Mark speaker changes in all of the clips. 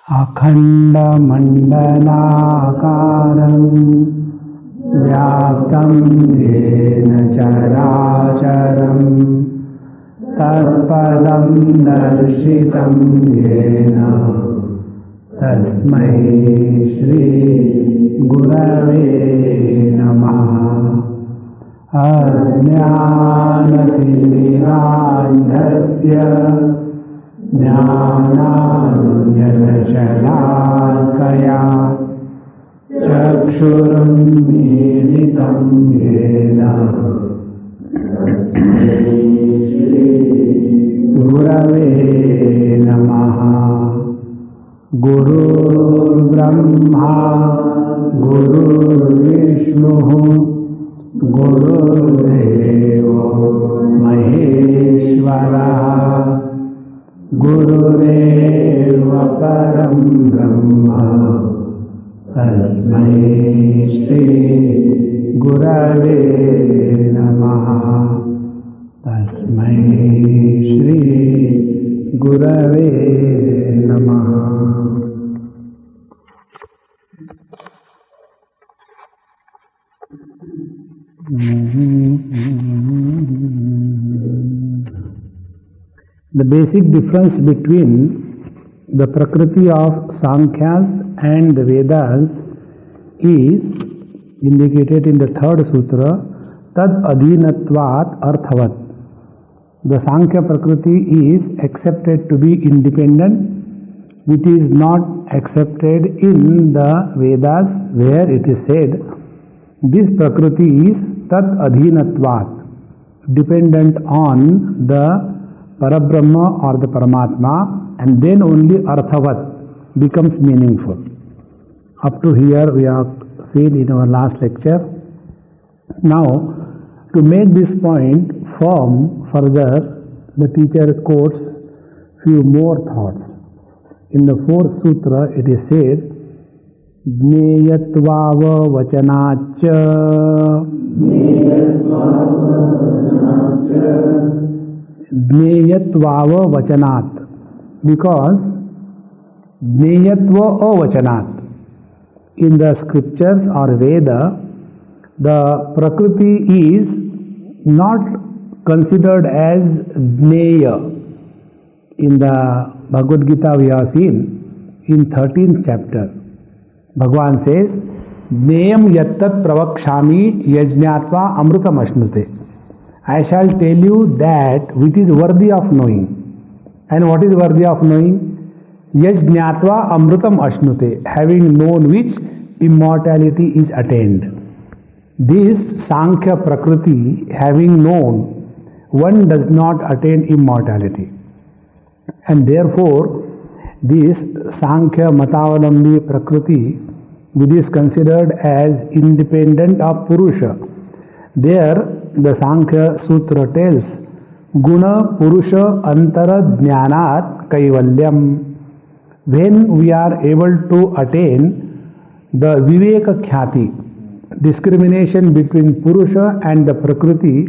Speaker 1: अखण्डमण्डलाकारं व्याप्तं येन चराचरं तत्पदं दर्शितं येन तस्मै श्री गुरवे नमः। अज्ञानतिमिरान्धस्य ज्ञानाञ्जनशलाकया चक्षुरुन्मीलितं येन तस्मै श्री गुरवे नमः। गुरुर्ब्रह्मा गुरुर्विष्णुः गुरुर्देवो महेश्वरः गुरुरेव परं ब्रह्म तस्मै श्री गुरवे नमः। तस्मै श्री गुरवे नमः। The basic difference between the Prakriti of Sankhyas and the Vedas is indicated in the third sutra, Tad Adhinatvat Arthavat. The Sankhya Prakriti is accepted to be independent, which is not accepted in the Vedas, where it is said, this Prakriti is Tad Adhinatvat, dependent on the Parabrahma or the Paramatma, and then only Arthavat becomes meaningful. Up to here we have seen in our last lecture. Now, to make this point firm further, the teacher quotes few more thoughts. In the fourth sutra it is said, Jneyatva vachanacha Jneyatva vachanat, because Jneyatva vachanat, in the scriptures or Veda, the Prakriti is not considered as Jneya. In the Bhagavad Gita we have seen in 13th chapter, Bhagavan says, Jneyam yattat pravakshami yajñatva amrutam ashnute. I shall tell you that which is worthy of knowing. And what is worthy of knowing? Yajñatva amrutam ashnute, having known which immortality is attained. This Sankhya Prakriti, having known, one does not attain immortality. And therefore, this Sankhya Matavalambi Prakriti, which is considered as independent of Purusha, there the Sankhya Sutra tells, Guna Purusha Antara Jnanat Kaivalyam. When we are able to attain the Viveka Khyati, discrimination between Purusha and the Prakriti,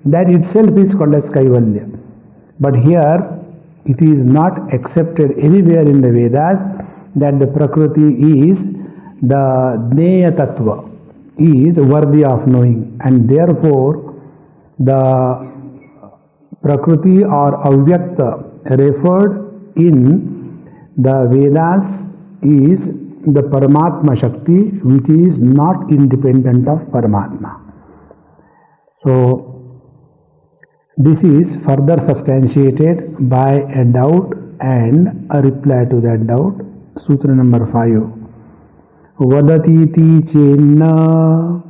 Speaker 1: that itself is called as Kaivalya. But here it is not accepted anywhere in the Vedas that the Prakriti is the Jneya Tattva, is worthy of knowing, and therefore the Prakriti or Avyakta referred in the Vedas is the Paramatma Shakti, which is not independent of Paramatma. So this is further substantiated by a doubt and a reply to that doubt. Sutra number 5. Vadatiti chenna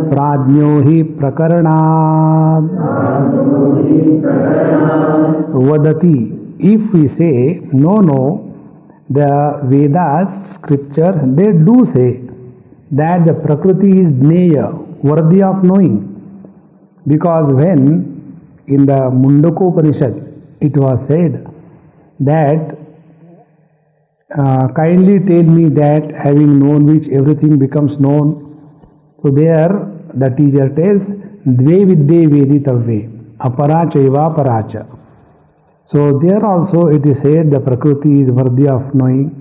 Speaker 1: Pradnyo hi prakaranaat. Vadati, if we say, no, the Vedas, scriptures, they do say that the Prakriti is Jneya, worthy of knowing. Because when in the Mundaka Upanishad it was said that kindly tell me that having known which everything becomes known. So there the teacher tells, Dve vidde veditavve, apara chaiva paracha. So there also it is said the Prakriti is worthy of knowing.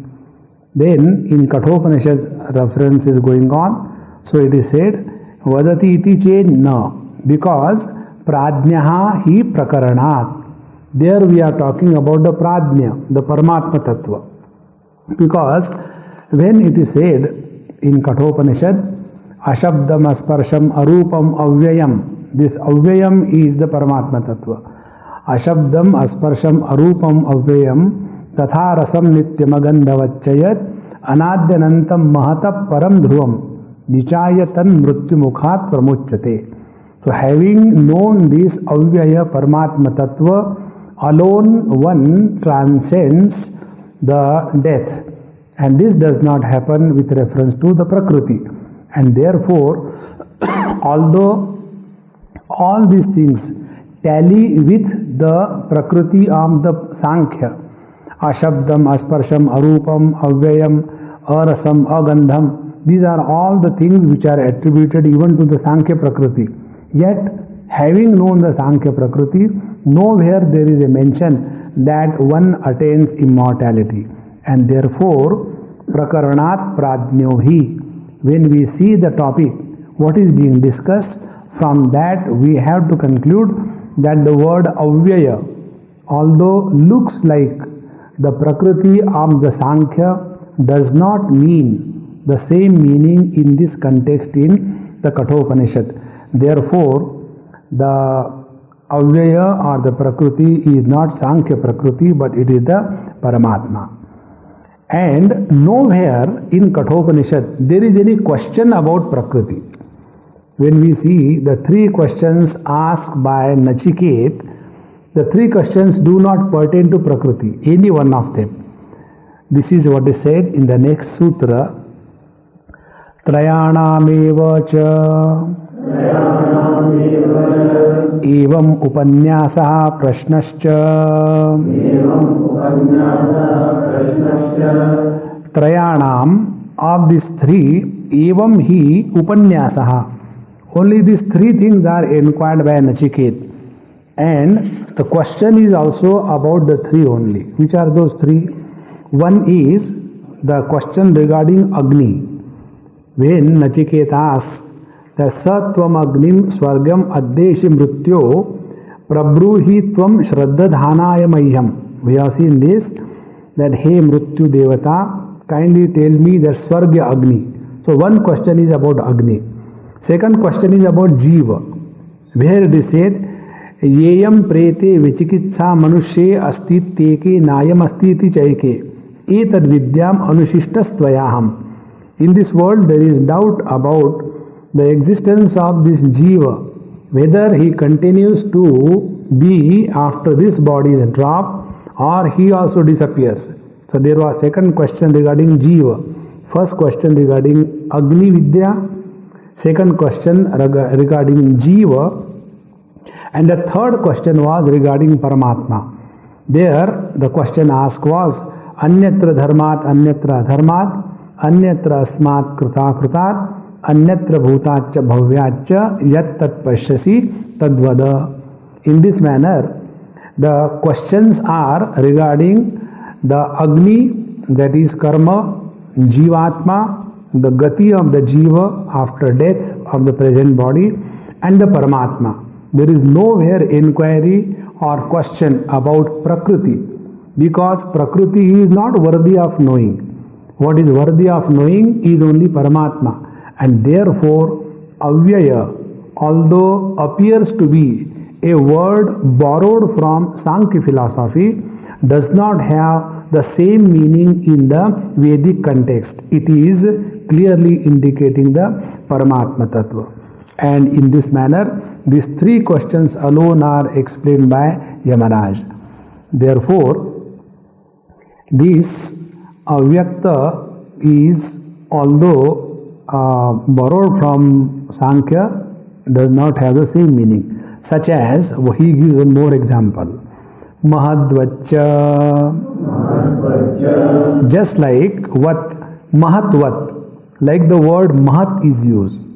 Speaker 1: Then in Kathopanishad reference is going on. So it is said, Vadati iti ched na, because Pradnyaha hi prakaranat. There we are talking about the Pradnya, the Paramatma Tattva. Because when it is said in Kathopanishad, Ashabdam asparsham arupam avyayam, this avyayam is the Paramatma Tattva. Ashabdam asparsham arupam avyayam tatha rasam nityamagandhavachayat anadyanantam mahata param dhruvam nichayatan mrutyumukhat pramuchyate. So having known this avyaya Paramatma Tattva, alone one transcends the death, and this does not happen with reference to the Prakriti. And therefore, although all these things tally with the Prakriti of the Sankhya, Ashabdam, Asparsham, Arupam, Avyayam, Arasam, Agandham, these are all the things which are attributed even to the Sankhya Prakriti. Yet, having known the Sankhya Prakriti, nowhere there is a mention that one attains immortality. And therefore, Prakaranat Pradnyohi. When we see the topic, what is being discussed, from that we have to conclude that the word Avyaya, although looks like the Prakriti of the Sankhya, does not mean the same meaning in this context in the Kathopanishad. Therefore, the Avyaya or the Prakriti is not Sankhya Prakriti, but it is the Paramatma. And nowhere in Kathopanishad there is any question about Prakriti. When we see the three questions asked by Nachiket, the three questions do not pertain to Prakriti, any one of them. This is what is said in the next sutra. Trayanameva cha evam upanyasah prashnascha Trayanam, of these three, evam hi upanyasah. Only these three things are inquired by Nachiket. And the question is also about the three only. Which are those three? One is the question regarding Agni. When Nachiket asks, the Satvam Agnim Swargam Addeshi Mrityo Prabruhi Tvam Shraddhadhanaya Mahyam. We have seen this, that Hey Mrityu Devata, kindly tell me the Swargya Agni. So one question is about Agni. Second question is about Jiva, where it is said, Yeyam prete vichikitsa manushe astiteke nayam astiti chaike etad vidyam anushishtas tvayaham. In this world there is doubt about the existence of this Jiva, whether he continues to be after this body is dropped or he also disappears. So there was second question regarding Jiva, first question regarding Agni Vidya, second question regarding Jiva, and the third question was regarding Paramatma. There the question asked was Anyatra Dharmat Anyatra Dharmat Anyatra Asmat Krita Kritat Anyatra Bhutacha Bhavyacha Yat Tat Pashyasi Tadvada. In this manner, the questions are regarding the Agni, that is Karma, Jivatma, the Gati of the Jiva after death of the present body, and the Paramatma. There is nowhere inquiry or question about Prakriti, because Prakriti is not worthy of knowing. What is worthy of knowing is only Paramatma. And therefore, Avyaya, although appears to be a word borrowed from Sankhya philosophy, does not have the same meaning in the Vedic context. It is clearly indicating the Paramatma Tattva. And in this manner, these three questions alone are explained by Yamaraj. Therefore, this Avyakta is, although borrowed from Sankhya, does not have the same meaning. Such as, he gives one more example. Mahadvacha. Just like what Mahatvat, like the word Mahat is used.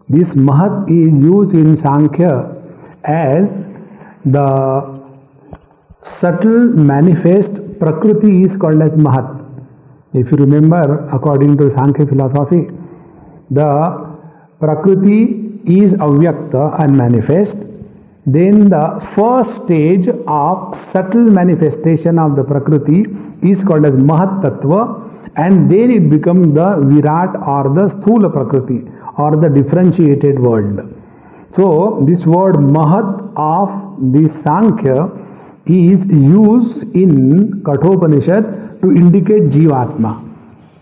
Speaker 1: This Mahat is used in Sankhya as the subtle manifest Prakriti is called as Mahat. If you remember, according to Sankhya philosophy, the Prakriti is Avyakta and manifest. Then the first stage of subtle manifestation of the Prakriti is called as Mahat Tattva, and then it becomes the Virat or the Sthula Prakriti or the differentiated world. So this word Mahat of this Sankhya is used in Kathopanishad to indicate Jivatma,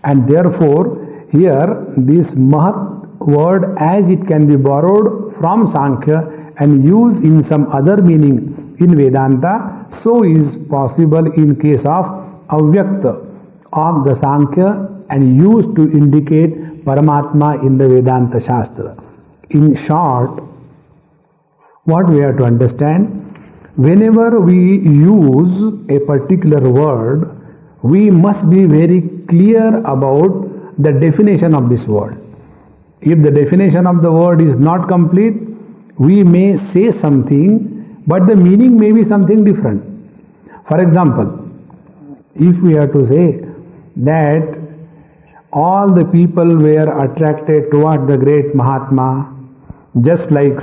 Speaker 1: and therefore here this Mahat word, as it can be borrowed from Sankhya and used in some other meaning in Vedanta, so is possible in case of Avyakta of the Sankhya and used to indicate Paramatma in the Vedanta Shastra. In short, what we have to understand, whenever we use a particular word, we must be very clear about the definition of this word. If the definition of the word is not complete, we may say something, but the meaning may be something different. For example, if we are to say that all the people were attracted toward the great Mahatma, just like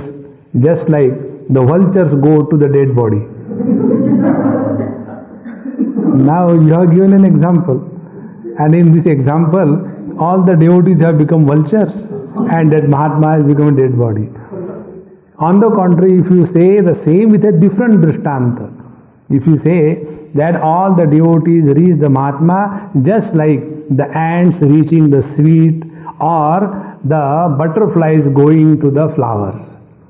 Speaker 1: the vultures go to the dead body. Now you have given an example, and in this example, all the devotees have become vultures, and that Mahatma has become a dead body. On the contrary, if you say the same with a different drishtanta, if you say that all the devotees reach the Mahatma just like the ants reaching the sweet or the butterflies going to the flowers,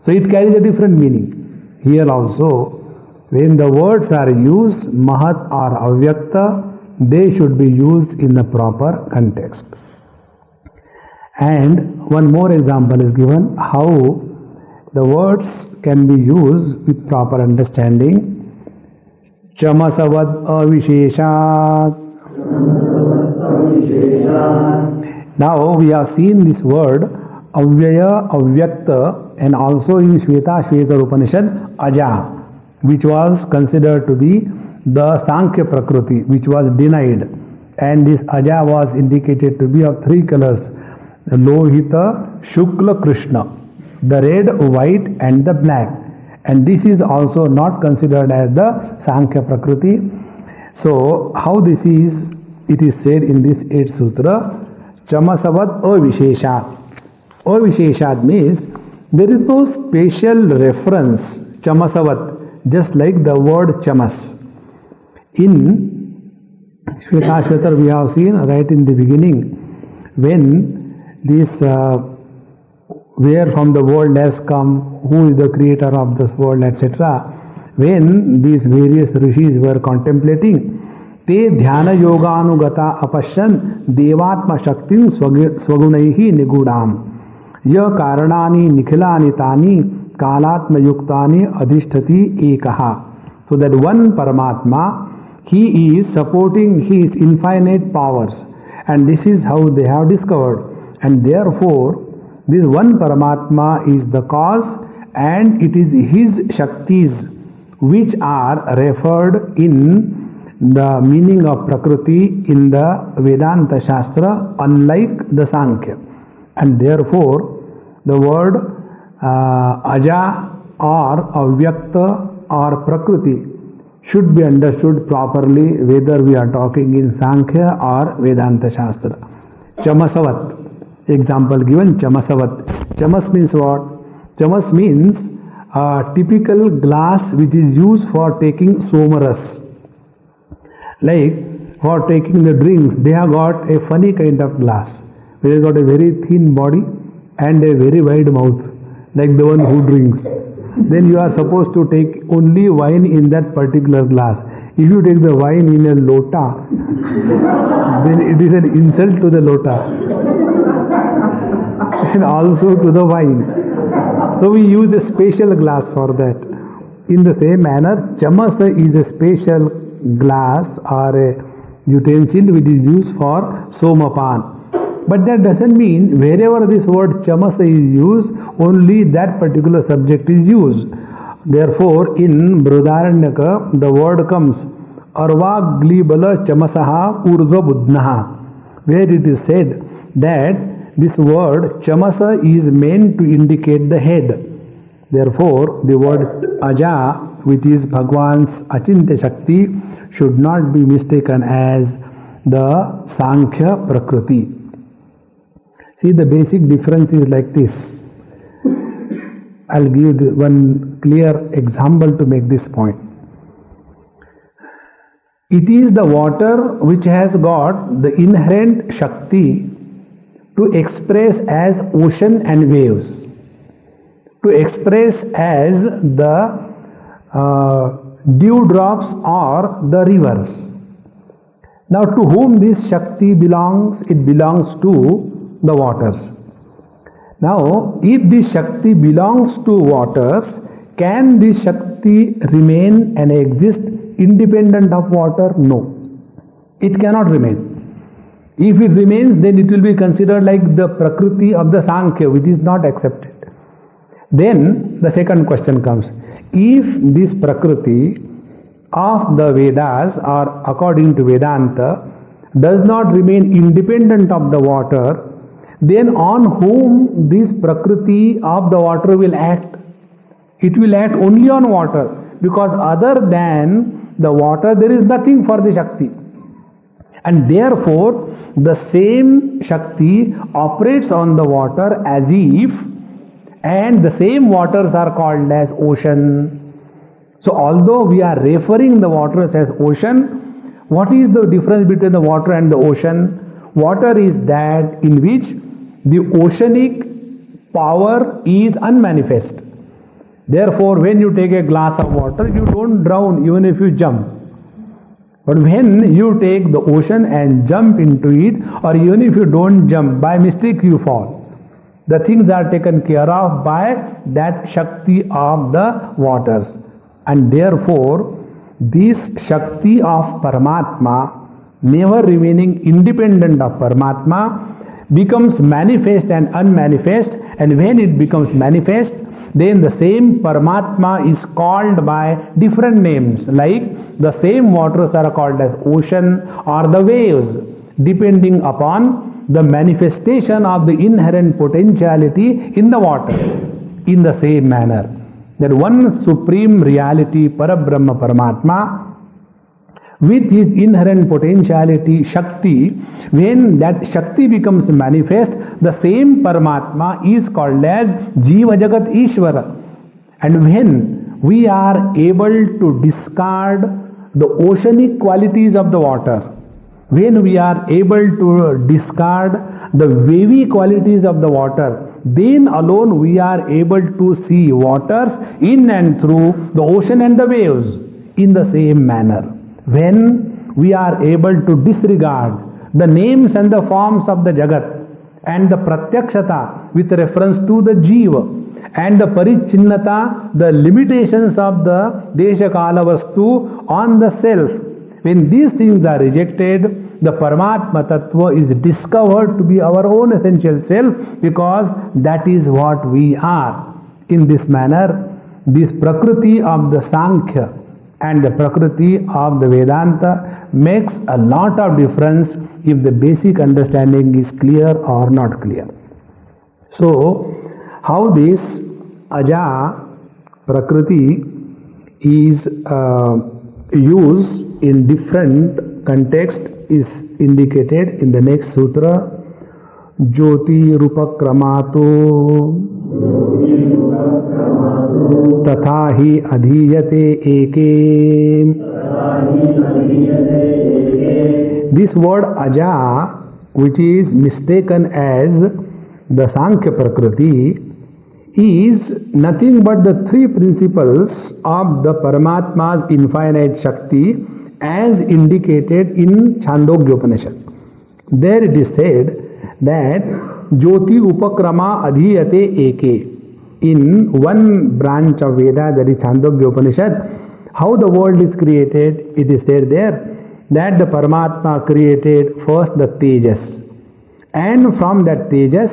Speaker 1: so it carries a different meaning. Here also, when the words are used, Mahat or Avyakta, they should be used in the proper context. And one more example is given how the words can be used with proper understanding. Chamasavad avisheshat. Now we have seen this word Avyaya, Avyakta, and also in Shveta Upanishad Aja, which was considered to be the Sankhya Prakriti, which was denied. And this Aja was indicated to be of three colors: Lohita, Shukla, Krishna, the red, white, and the black. And this is also not considered as the Sankhya Prakriti. So, how this is? It is said in this 8th Sutra, Chamasavat Avisheshat. Avisheshat means there is no special reference, Chamasavat, just like the word Chamas. In Shveta we have seen right in the beginning, when this where from the world has come, who is the creator of this world, etc. When these various rishis were contemplating, te dhyana yoganugata apashyan devatma shaktin swagunaihi nigudam ya karanani nikhilani tani kalatma yuktani adhisthati ekaha. So that one Paramatma, he is supporting his infinite powers, and this is how they have discovered, and therefore this one Paramatma is the cause, and it is his Shaktis which are referred in the meaning of Prakriti in the Vedanta Shastra, unlike the Sankhya. And therefore, the word Aja or Avyakta or Prakriti should be understood properly whether we are talking in Sankhya or Vedanta Shastra. Chamasavat. Example given, Chamasavat. Chamas means what? Chamas means a typical glass which is used for taking somaras. Like for taking the drinks, they have got a funny kind of glass. They have got a very thin body and a very wide mouth, like the one who drinks. Then you are supposed to take only wine in that particular glass. If you take the wine in a lota, then it is an insult to the lota and also to the wine. So we use a special glass for that. In the same manner, chamasa is a special glass or a utensil which is used for somapan. But that doesn't mean wherever this word chamasa is used, only that particular subject is used. Therefore, in Brihadaranyaka, the word comes Arvaglibala Chamasaha Urdhva Budnaha, where it is said that this word Chamasa is meant to indicate the head. Therefore, the word Aja, which is Bhagwan's Achintya Shakti, should not be mistaken as the Sankhya Prakriti. See, the basic difference is like this. I'll give one clear example to make this point. It is the water which has got the inherent Shakti to express as ocean and waves, to express as the dewdrops or the rivers. Now, to whom this Shakti belongs? It belongs to the waters. Now, if this Shakti belongs to waters, can this Shakti remain and exist independent of water? No. It cannot remain. If it remains, then it will be considered like the Prakriti of the Sankhya, which is not accepted. Then the second question comes. If this Prakriti of the Vedas, or according to Vedanta, does not remain independent of the water, then on whom this Prakriti of the water will act? It will act only on water, because other than the water there is nothing for the Shakti. And therefore the same Shakti operates on the water as if, and the same waters are called as ocean. So although we are referring the waters as ocean, what is the difference between the water and the ocean? Water is that in which the oceanic power is unmanifest. Therefore, when you take a glass of water, you don't drown even if you jump. But when you take the ocean and jump into it, or even if you don't jump, by mistake you fall. The things are taken care of by that Shakti of the waters. And therefore, this Shakti of Paramatma, never remaining independent of Paramatma, becomes manifest and unmanifest, and when it becomes manifest, then the same Paramatma is called by different names, like the same waters are called as ocean or the waves, depending upon the manifestation of the inherent potentiality in the water. In the same manner, that one supreme reality, Parabrahma Paramatma, with his inherent potentiality, Shakti, when that Shakti becomes manifest, the same Paramatma is called as Jiva Jagat Ishvara. And when we are able to discard the oceanic qualities of the water, when we are able to discard the wavy qualities of the water, then alone we are able to see waters in and through the ocean and the waves in the same manner. When we are able to disregard the names and the forms of the Jagat and the Pratyakshata with reference to the Jiva and the Parichinnata, the limitations of the Desha Kala Vastu on the self, when these things are rejected, the Paramatma Tattva is discovered to be our own essential self, because that is what we are. In this manner, this Prakriti of the Sankhya and the Prakriti of the Vedanta makes a lot of difference if the basic understanding is clear or not clear. So, how this Aja Prakriti is used in different context is indicated in the next sutra. Jyoti Rupakramato तथा ही adhiyate eke. This word Aja, which is mistaken as the Sankhya Prakriti, is nothing but the three principles of the Paramatma's infinite Shakti as indicated in Chandogya Upanishad. There it is said that Jyoti Upakrama Adhiyate Eke. In one branch of Veda, that is Chandogya Upanishad, how the world is created, it is said there that the Paramatma created first the Tejas, and from that Tejas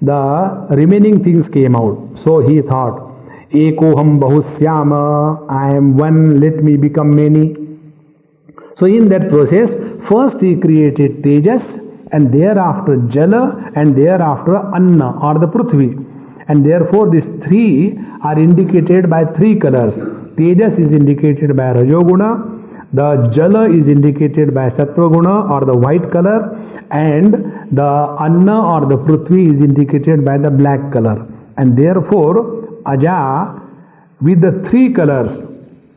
Speaker 1: the remaining things came out. So he thought, Ekoham Bahusyama, I am one, let me become many. So in that process, first he created Tejas, and thereafter Jala, and thereafter Anna or the Prithvi. And therefore these three are indicated by three colors. Tejas is indicated by Rajoguna, the Jala is indicated by Sattva-guna or the white color, and the Anna or the Prithvi is indicated by the black color. And therefore Aja with the three colors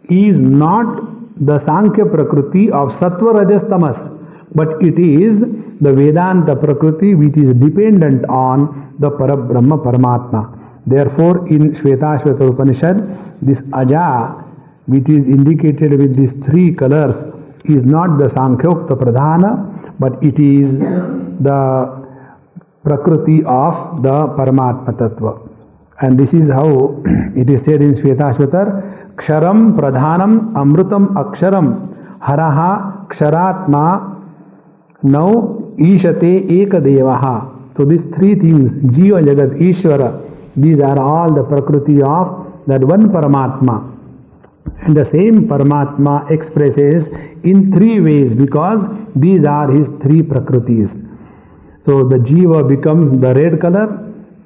Speaker 1: is not the Sankhya Prakriti of Sattva, Rajas, Tamas, but it is the Vedanta Prakriti which is dependent on the Parabrahma Paramatma. Therefore, in Shvetashveta Upanishad, this Aja, which is indicated with these three colors, is not the Sankhyokta Pradhana, but it is the Prakriti of the Paramatma Tattva. And this is how it is said in Shvetashvetar, Ksharam Pradhanam Amrutam Aksharam Haraha Ksharatma Now Ishate Ekadevaha. So these three things, Jiva Jagat Ishvara, these are all the Prakriti of that one Paramatma. And the same Paramatma expresses in three ways because these are his three Prakritis. So the Jiva becomes the red color,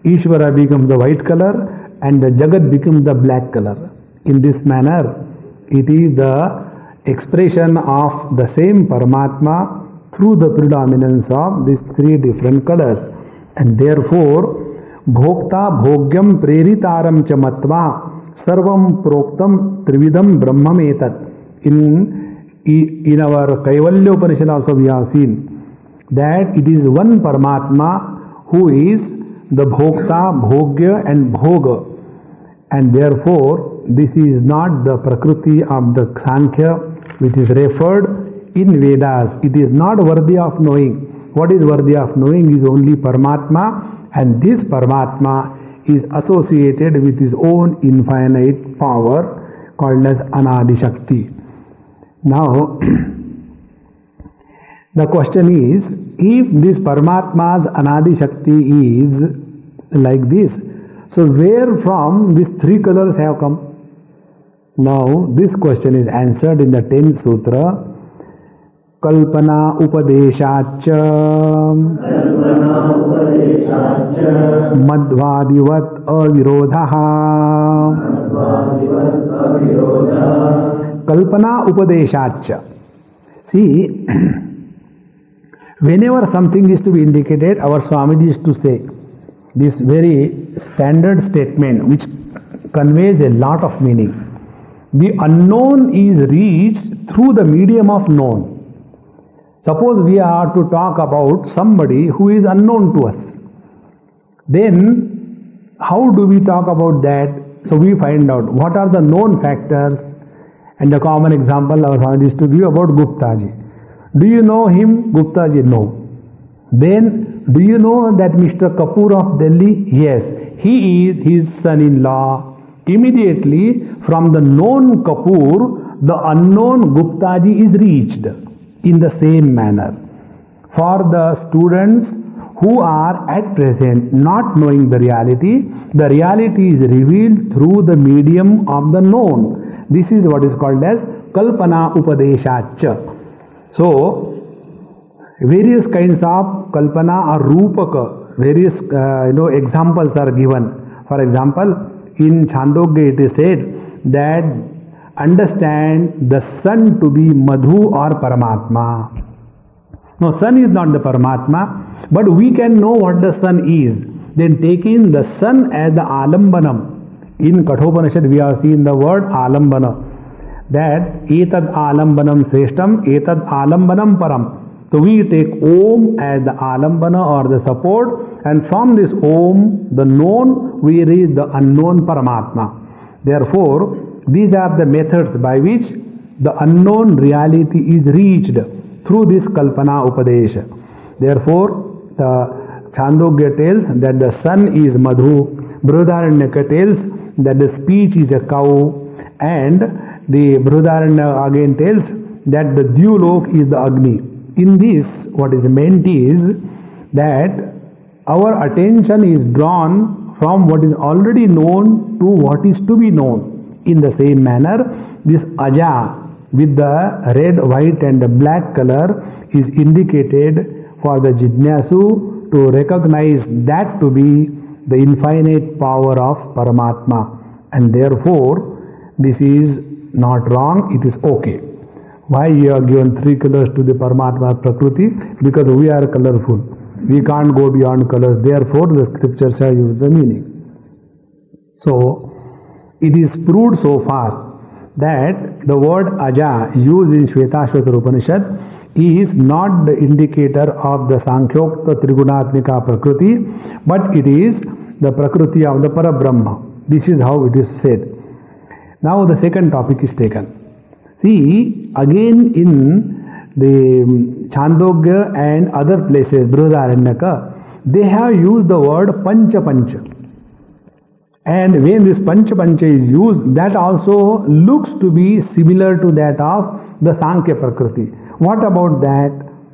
Speaker 1: Ishvara becomes the white color, and the Jagat becomes the black color. In this manner, it is the expression of the same Paramatma through the predominance of these three different colors. And therefore, Bhokta Bhogyam Preritaram Chamatva Sarvam Proktam Trividam Brahmam Etat. In our Kaivalya Upanishad also we have seen that it is one Paramatma who is the Bhokta, Bhogya and Bhoga. And therefore, this is not the Prakriti of the Sankhya which is referred in Vedas. It is not worthy of knowing. What is worthy of knowing is only Paramatma, and this Paramatma is associated with his own infinite power called as Anadi Shakti. Now, the question is, if this Paramatma's Anadi Shakti is like this, so where from these three colors have come? Now, this question is answered in the 10th Sutra. Kalpana Upadeshacha Madhvadivat Avirodhaha. Kalpana Upadeshacha. See, whenever something is to be indicated, our Swamiji is to say this very standard statement which conveys a lot of meaning. The unknown is reached through the medium of known. Suppose we are to talk about somebody who is unknown to us. Then, how do we talk about that? So we find out what are the known factors. And the common example our Swamiji is to give about Guptaji. Do you know him? Guptaji, no. Then, do you know that Mr. Kapoor of Delhi? Yes. He is his son-in-law. Immediately, from the known Kapoor, the unknown Guptaji is reached in the same manner. For the students who are at present not knowing the reality is revealed through the medium of the known. This is what is called as Kalpana Upadeshacha. So, various kinds of Kalpana or Rupaka, various examples are given. For example, in Chandogya it is said that understand the sun to be Madhu or Paramatma. No, sun is not the Paramatma, but we can know what the sun is. Then taking the sun as the Alambanam. In Kathopanishad we have seen the word Alambana. That Etad Alambanam Sreshtam, Etad Alambanam Param. So we take Om as the Alambana or the support, and from this Om, the known, we reach the unknown Paramatma. Therefore, these are the methods by which the unknown reality is reached through this Kalpana Upadesha. Therefore, the Chandogya tells that the sun is Madhu, Brihadaranyaka tells that the speech is a cow, and the Brihadaranyaka again tells that the Dyulok is the Agni. In this, what is meant is that our attention is drawn from what is already known to what is to be known. In the same manner, this aja with the red, white and the black color is indicated for the jidnyasu to recognize that to be the infinite power of Paramatma, and therefore this is not wrong, it is okay. Why you have given three colors to the Paramatma Prakriti? Because we are colorful. We can't go beyond colors. Therefore, the scriptures have used the meaning. So, it is proved so far that the word aja used in Shvetashvatara Upanishad is not the indicator of the Sankhyokta Trigunatmika Prakriti, but it is the Prakriti of the Parabrahma. This is how it is said. Now the second topic is taken. See, again in the Chandogya and other places, Brihadaranyaka, they have used the word Pancha Pancha. And when this Pancha Pancha is used, that also looks to be similar to that of the Sankhya Prakriti. What about that?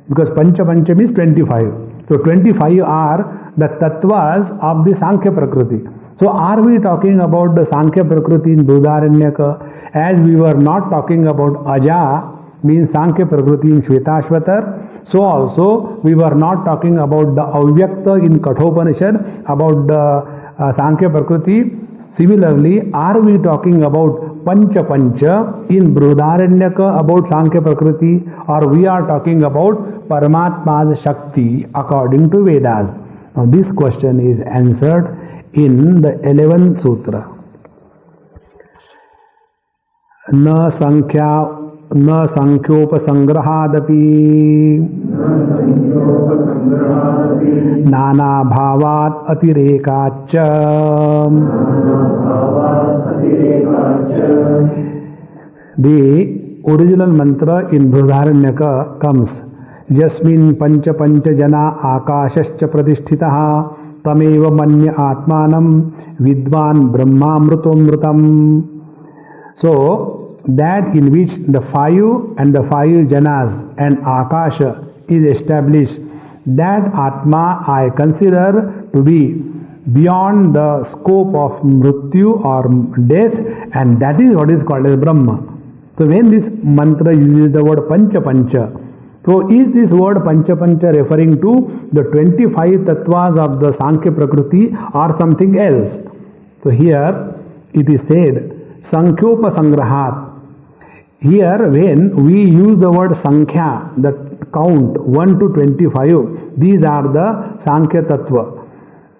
Speaker 1: Because Pancha Pancha means 25. So 25 are the tattvas of the Sankhya Prakriti. So are we talking about the Sankhya Prakriti in Brihadaranyaka, as we were not talking about aja means Sankhya Prakriti in Shvetashvatar? So also we were not talking about the Avyakta in Kathopanishad, about the Sankhya Prakriti. Similarly, are we talking about Pancha Pancha in Brihadaranyaka about Sankhya Prakriti, or we are talking about Paramatma's Shakti according to Vedas? Now this question is answered in the 11th Sutra. न संख्योपसंग्रहादपि नाना भावात् अतिरेकाच्च The original mantra in Brihadaranyaka comes Yasmin pancha pancha jana akashascha pratishthitah Tameva manya atmanam vidvan brahmamrutomrutam. So, that in which the five and the five janas and akasha is established, that atma I consider to be beyond the scope of mrityu or death, and that is what is called as Brahma. So, when this mantra uses the word pancha pancha, so is this word Pancha Pancha referring to the 25 tattvas of the Sankhya Prakriti or something else? So here it is said Sankhyopa Sangrahat. Here when we use the word Sankhya, the count 1 to 25, these are the Sankhya Tattva.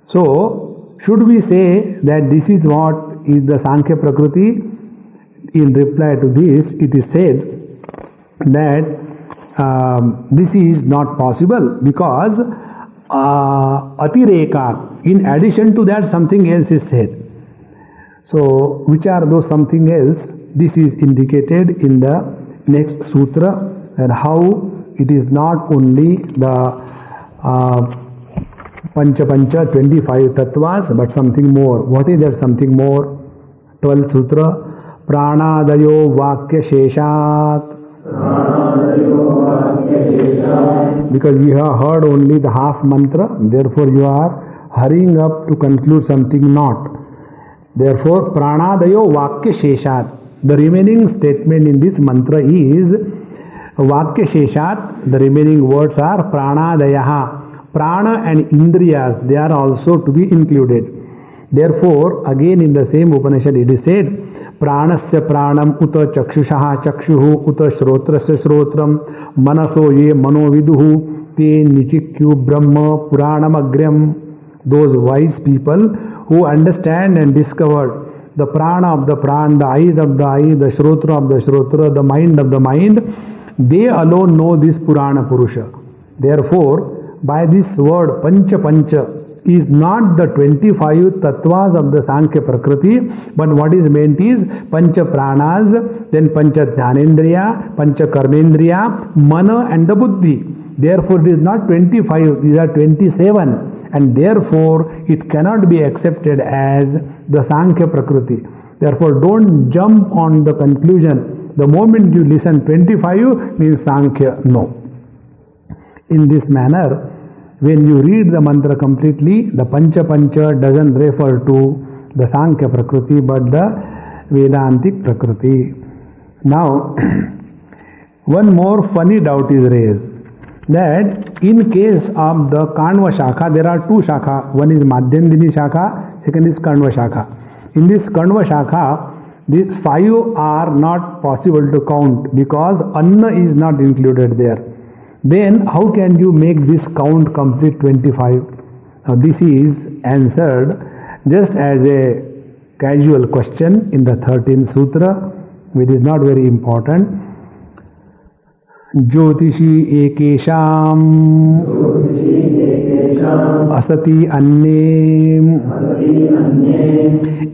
Speaker 1: So should we say that this is what is the Sankhya Prakriti? In reply to this, it is said that this is not possible because atireka, in addition to that something else is said. So which are those something else? This is indicated in the next sutra, and how it is not only the Pancha Pancha 25 tattvas but something more. What is that something more? 12th sutra, Pranadayo Vakya Sheshat. Because you have heard only the half mantra, therefore you are hurrying up to conclude something not. Therefore, Pranadayo Vakya Sheshat. The remaining statement in this mantra is Vakya Sheshat. The remaining words are Pranadayaha. Prana and Indriyas, they are also to be included. Therefore, again in the same Upanishad it is said, Pranasya pranam uta chakshushaha chakshuhu uta shrotrasya shrotram manaso ye manoviduhu te nichikyu brahma puranam agryam. Those wise people who understand and discovered the prana of the prana, the eyes of the eye, the shrotra of the shrotra, the mind of the mind, they alone know this Purana Purusha. Therefore, by this word Pancha Pancha is not the 25 tattvas of the Sankhya Prakriti, but what is meant is Pancha Pranas, then Pancha Jnanendriya, Pancha Karmendriya, Mana and the Buddhi. Therefore, it is not 25, these are 27, and therefore it cannot be accepted as the Sankhya Prakriti. Therefore, don't jump on the conclusion. The moment you listen 25 means Sankhya, no. In this manner, When you read the mantra completely, the Pancha Pancha doesn't refer to the Sankhya Prakriti but the Vedantic Prakriti. Now, one more funny doubt is raised, that in case of the Kanva Shakha, there are two Shakha. One is Madhyandini Shakha, second is Kanva Shakha. In this Kanva Shakha, these 5 are not possible to count because Anna is not included there. Then how can you make this count complete 25? Now this is answered just as a casual question in the 13th Sutra, which is not very important. Jyotishi ekesham asati anne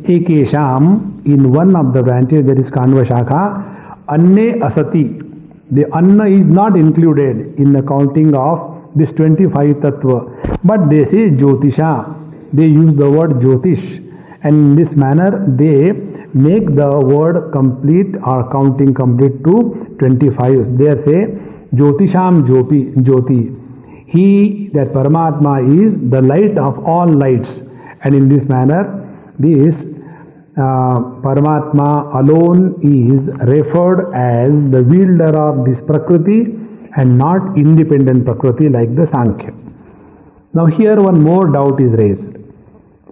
Speaker 1: ekesham, in one of the branches, that is Kanva Shakha, anne asati. The Anna is not included in the counting of this 25 Tattva. But they say Jyotisha. They use the word Jyotish. And in this manner, they make the word complete or counting complete to 25. They say Jyotisham Jyoti. He, that Paramatma, is the light of all lights. And in this manner, this Paramatma alone is referred as the wielder of this Prakriti and not independent Prakriti like the Sankhya. Now here one more doubt is raised.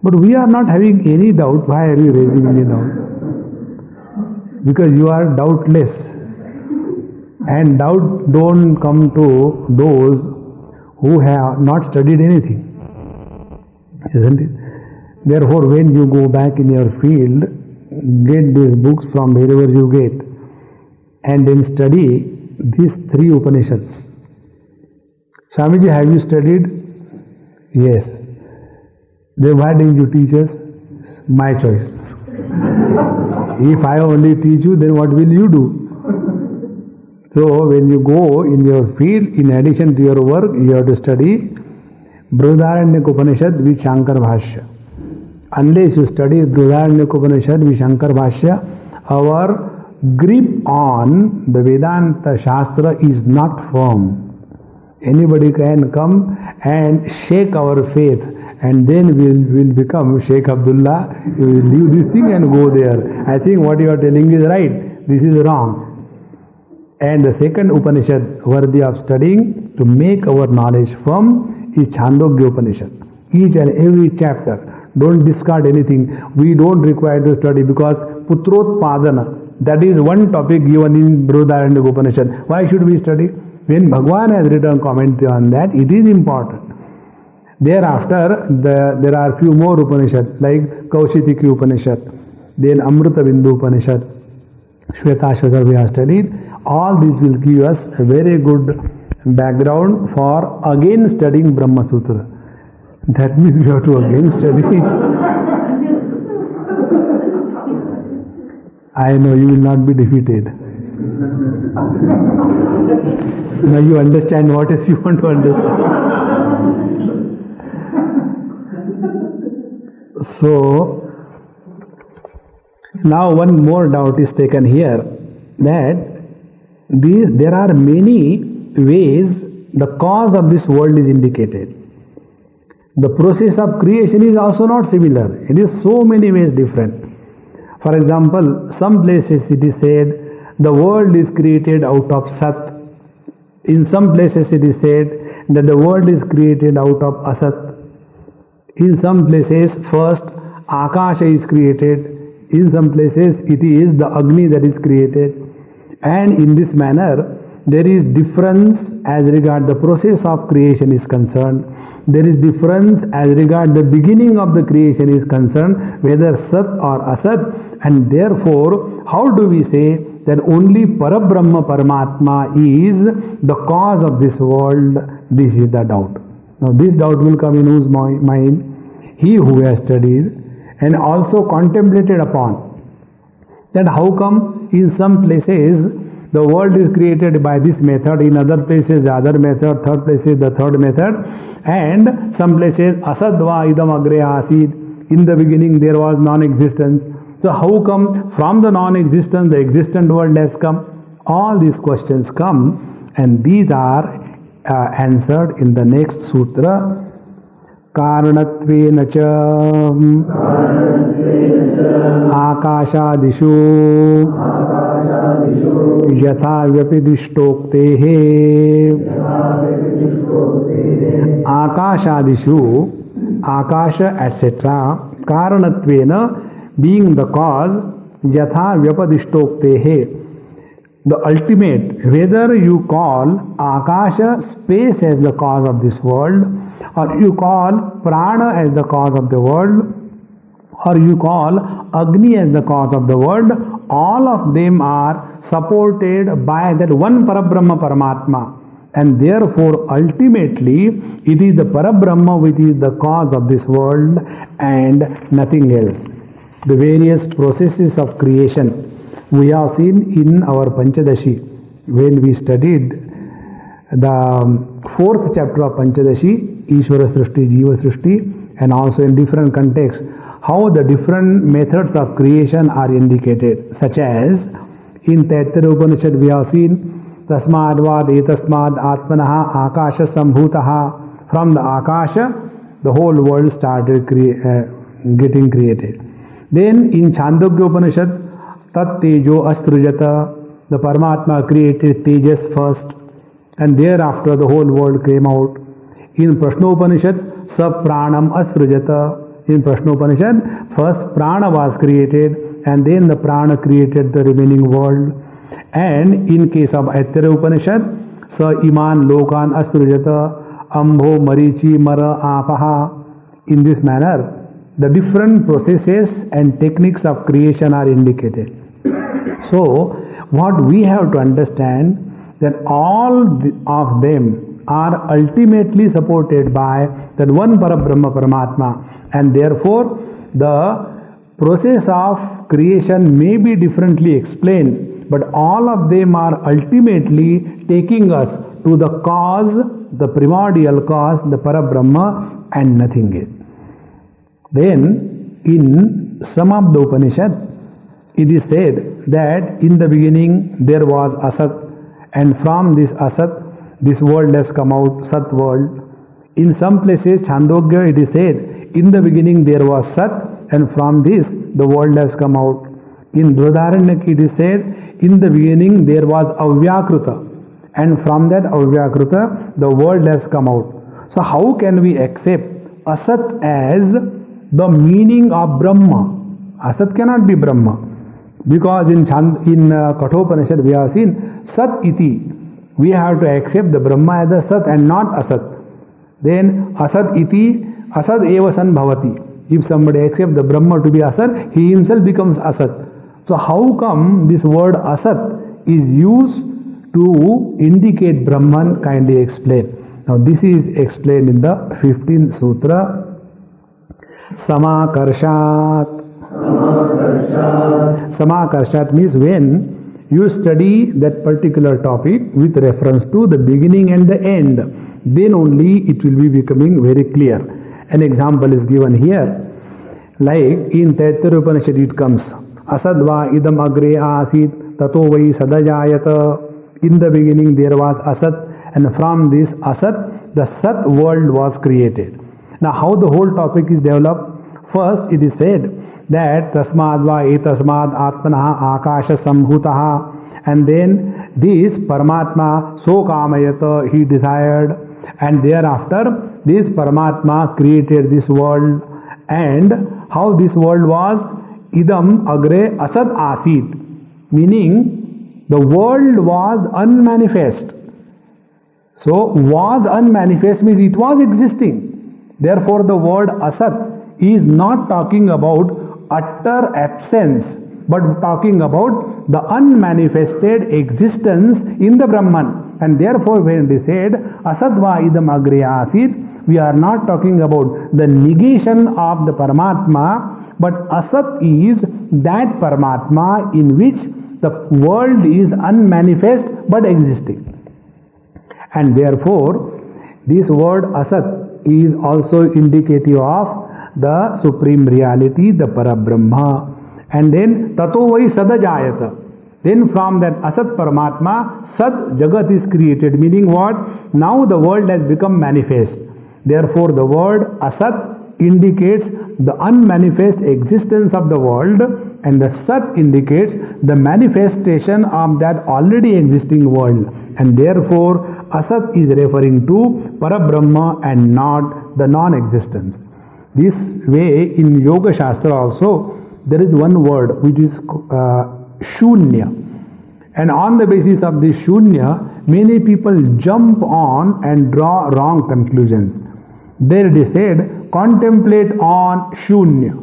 Speaker 1: But we are not having any doubt. Why are you raising any doubt? Because you are doubtless. And doubt don't come to those who have not studied anything. Isn't it? Therefore, when you go back in your field, get these books from wherever you get, and then study these 3 Upanishads. Swamiji, have you studied? Yes. Then why didn't you teach us? My choice. If I only teach you, then what will you do? So, when you go in your field, in addition to your work, you have to study Brihadaranyaka Upanishad with Shankar Bhashya. Unless you study Brihadaranyaka Upanishad with Shankar Bhashya, our grip on the Vedanta Shastra is not firm. Anybody can come and shake our faith, and then we'll become Sheikh Abdullah. You will leave this thing and go there. I think what you are telling is right. This is wrong. And the second Upanishad worthy of studying to make our knowledge firm is Chandogya Upanishad. Each and every chapter. Don't discard anything. We don't require to study because Putrotpadana, that is one topic given in Brihadaranyaka Upanishad. Why should we study? When Bhagwan has written commentary on that, it is important. Thereafter, there are few more Upanishads like Kaushitiki Upanishad, then Amrita Bindu Upanishad, Shvetashvatar we have studied. All these will give us a very good background for again studying Brahma Sutra. That means we have to again study. I know you will not be defeated. Now you understand what else you want to understand. So, now one more doubt is taken here, that there are many ways the cause of this world is indicated. The process of creation is also not similar. It is so many ways different. For example, some places it is said the world is created out of Sat. In some places it is said that the world is created out of Asat. In some places first Akasha is created. In some places it is the Agni that is created. And in this manner there is difference as regard the process of creation is concerned. There is difference as regard the beginning of the creation is concerned, whether Sat or Asat, and therefore, how do we say that only Parabrahma Paramatma is the cause of this world? This is the doubt. Now this doubt will come in whose mind? He who has studied and also contemplated upon that how come in some places the world is created by this method, in other places the other method, third places the third method, and some places asadva idam agre asid, in the beginning there was non-existence. So how come from the non-existence the existent world has come? All these questions come, and these are answered in the next sutra. Karanatveena cha akashadishu yatha vyapidishtoktehe akashadishu, akasha etc. Karanatvena, being the cause, yatha vyapadishtoktehe, the ultimate. Whether you call akasha, space, as the cause of this world, or you call prana as the cause of the world, or you call Agni as the cause of the world, all of them are supported by that one Parabrahma Paramatma. And therefore, ultimately, it is the Parabrahma which is the cause of this world and nothing else. The various processes of creation we have seen in our Panchadashi when we studied the 4th chapter of Panchadashi, Ishvara Srishti, Jiva Srishti, and also in different contexts, how the different methods of creation are indicated, such as in Taittiriya Upanishad we have seen Tasmadvad etasmad atmanaha akasha sambhutaha. From the akasha, the whole world started getting created. Then in Chandogya Upanishad, Tat Tejo Astrujata, the Paramatma created Tejas first, and thereafter the whole world came out. In Prashnopanishad, Sab Pranam Asrujata. In Prashnopanishad, first Prana was created, and then the Prana created the remaining world. And in case of Aitreya Upanishad, Sa Iman Lokan Asrujata Ambho Marichi Mara Apaha. In this manner, the different processes and techniques of creation are indicated. So, what we have to understand, that all of them are ultimately supported by that one Parabrahma Paramatma, and therefore the process of creation may be differently explained, but all of them are ultimately taking us to the cause, the primordial cause, the Parabrahma, and nothing else. Then in Samabda Upanishad, it is said that in the beginning there was Asat, and from this Asat this world has come out, Sat world. In some places, Chandogya, it is said, in the beginning there was Sat, and from this the world has come out. In Brihadaranyaka, it is said, in the beginning there was Avyakruta, and from that Avyakruta the world has come out. So how can we accept Asat as the meaning of Brahma? Asat cannot be Brahma, because in Kathopanishad we have seen Sat iti. We have to accept the Brahma as the Sat and not Asat. Then Asat iti, Asat eva san bhavati. If somebody accepts the Brahma to be Asat, he himself becomes Asat. So how come this word Asat is used to indicate Brahman? Kindly explain. Now this is explained in the 15th Sutra. Samakarshat. Samakarshat means when you study that particular topic with reference to the beginning and the end, then only it will be becoming very clear. An example is given here. Like in Taittiriya Upanishad it comes, Asadva idam agre asit tato vai sadajayata. In the beginning there was Asat, and from this Asat, the Sat world was created. Now how the whole topic is developed? First it is said that Tasmadva etasmad atmanaha akasha sambhutaha, and then this Paramatma so kamayata, he desired, and thereafter this Paramatma created this world. And how this world was? Idam agre asad asit, meaning the world was unmanifest. So was unmanifest means it was existing. Therefore the word asat is not talking about utter absence, but talking about the unmanifested existence in the Brahman. And therefore when they said asadva idam agre asit, we are not talking about the negation of the Paramatma, but asat is that Paramatma in which the world is unmanifest but existing. And therefore this word asat is also indicative of the supreme reality, the Parabrahma. And then tato vai sadajayata, Then from that Asat Paramatma, Sat Jagat is created. Meaning what? Now the world has become manifest. Therefore the word Asat indicates the unmanifest existence of the world, and the Sat indicates the manifestation of that already existing world. And therefore Asat is referring to Parabrahma and not the non-existence. This way in Yoga Shastra also there is one word which is Shunya. And on the basis of this Shunya, many people jump on and draw wrong conclusions. There they said, contemplate on Shunya.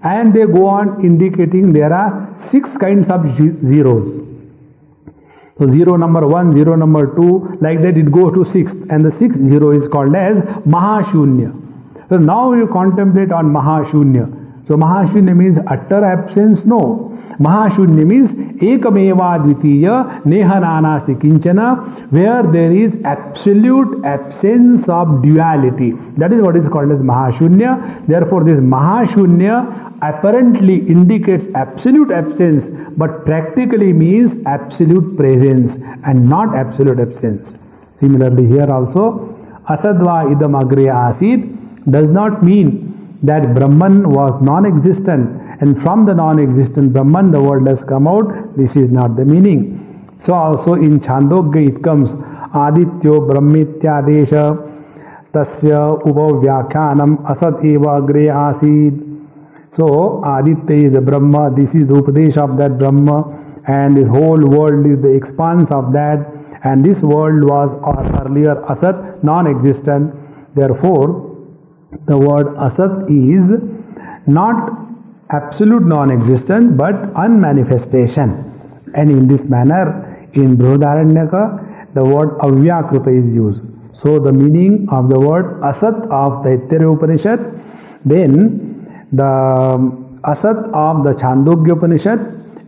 Speaker 1: And they go on indicating there are 6 kinds of zeros. So 0 number 1, 0 number 2, like that it goes to 6th. And the 6th zero is called as Mahashunya. So now you contemplate on Mahashunya. So Mahashunya means utter absence? No. Mahashunya means Ekameva Dvitiya Nehananasti Kinchana, where there is absolute absence of duality. That is what is called as Mahashunya. Therefore this Mahashunya apparently indicates absolute absence, but practically means absolute presence and not absolute absence. Similarly here also, Asadva idam agre asid does not mean that Brahman was non-existent, and from the non-existent Brahman the world has come out. This is not the meaning. So also in Chandogya it comes Adityo Brahmityadesha Tasya Uva Vyakhyanam Asat Eva Agre Asid. So Aditya is the Brahma, this is the Upadesh of that Brahma, and the whole world is the expanse of that, and this world was earlier Asat, non-existent. Therefore the word Asat is not absolute non-existence but unmanifestation. And in this manner in Brihadaranyaka the word Avyakruta is used. So the meaning of the word Asat of the Taittiriya Upanishad, then the Asat of the Chandogya Upanishad,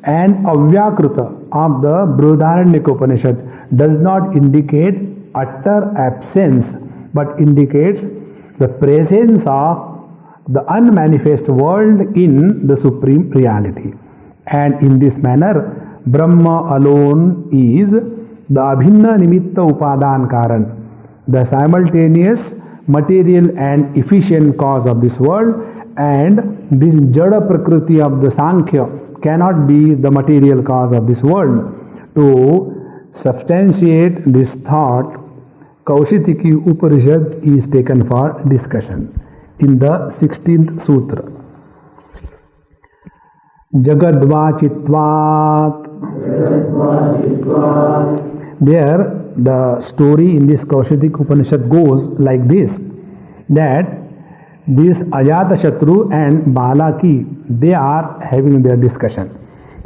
Speaker 1: and Avyakruta of the Brihadaranyaka Upanishad does not indicate utter absence but indicates the presence of the unmanifest world in the supreme reality. And in this manner Brahma alone is the Abhinna Nimitta Upadan Karan, the simultaneous material and efficient cause of this world, and this Jada Prakriti of the Sankhya cannot be the material cause of this world. To substantiate this thought, Kaushitiki Upanishad is taken for discussion in the 16th Sutra. Jagadvachitvat. There the story in this Kaushitiki Upanishad goes like this, that this Ajatashatru and Balaki, they are having their discussion.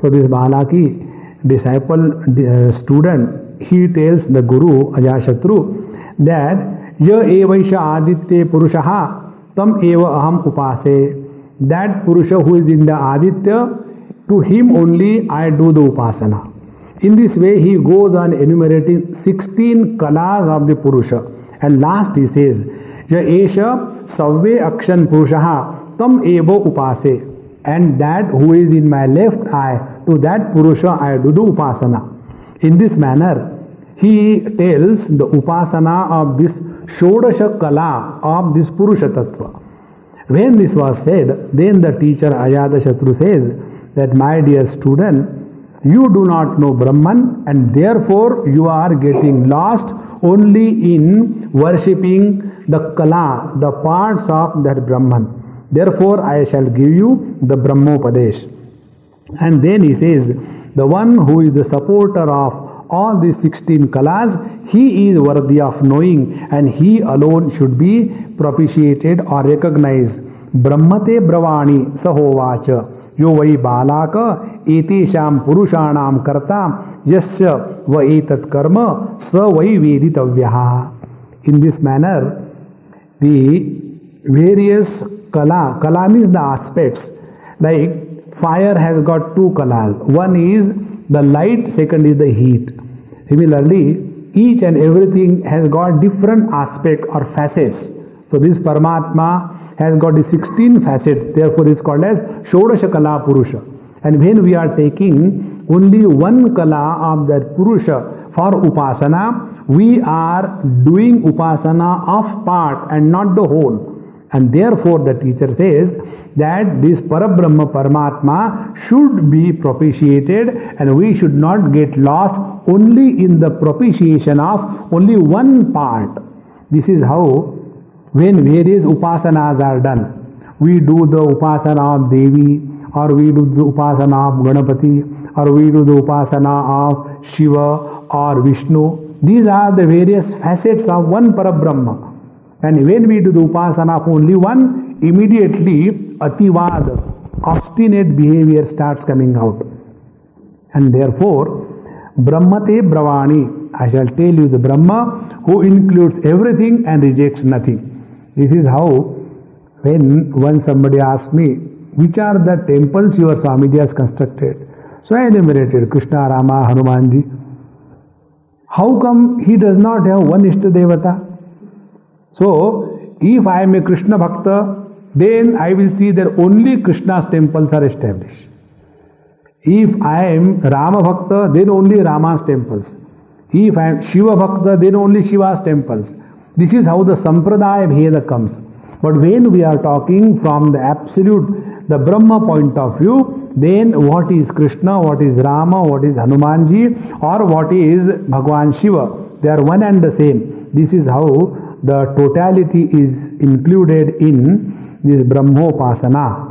Speaker 1: So this Balaki, disciple, student, he tells the Guru Ajatashatru that Ya evaisha aditya purushaha tam eva aham upase. That Purusha who is in the Aditya, to him only I do the upasana. In this way he goes on enumerating 16 kalas of the Purusha, and last he says Ya esha savve akshan purushaha tam eva upase. And that who is in my left eye, to that Purusha I do the upasana. In this manner he tells the upasana of this Shodasha Kala of this Purusha Tattva. When this was said, then the teacher Ajatashatru says that, my dear student, you do not know Brahman, and therefore you are getting lost only in worshipping the Kala, the parts of that Brahman. Therefore I shall give you the Brahmopadesh. And then he says, the one who is the supporter of all these 16 kalas, he is worthy of knowing, and he alone should be propitiated or recognized. Brahmate bravani sahovacha yo vai balaka etesham purushanam karta yasya va etat karma sa vai veditavyaha. In this manner, the various kala means the aspects. Like fire has got 2 kalas. One is the light, second is the heat. Similarly, each and everything has got different aspects or facets. So this Paramatma has got the 16 facets, therefore is called as Shodasha Kala Purusha. And when we are taking only one kala of that Purusha for Upasana, we are doing Upasana of part and not the whole. And therefore the teacher says that this Parabrahma Paramatma should be propitiated, and we should not get lost only in the propitiation of only one part. This is how when various upasanas are done, we do the upasana of Devi, or we do the upasana of Ganapati, or we do the upasana of Shiva or Vishnu. These are the various facets of one Parabrahma. And when we do the upasana of only one, immediately ativad, obstinate behavior starts coming out. And therefore, Brahmate Bravani, I shall tell you the Brahma who includes everything and rejects nothing. This is how, when once somebody asked me, which are the temples your Swamiji has constructed? So I enumerated Krishna, Rama, Hanumanji. How come he does not have one Ishtadevata? So, if I am a Krishna Bhakta, then I will see that only Krishna's temples are established. If I am Rama Bhakta, then only Rama's temples. If I am Shiva Bhakta, then only Shiva's temples. This is how the Sampradaya Bheda comes. But when we are talking from the absolute, the Brahma point of view, then what is Krishna, what is Rama, what is Hanumanji, or what is Bhagwan Shiva? They are one and the same. This is how the totality is included in this Brahmopasana.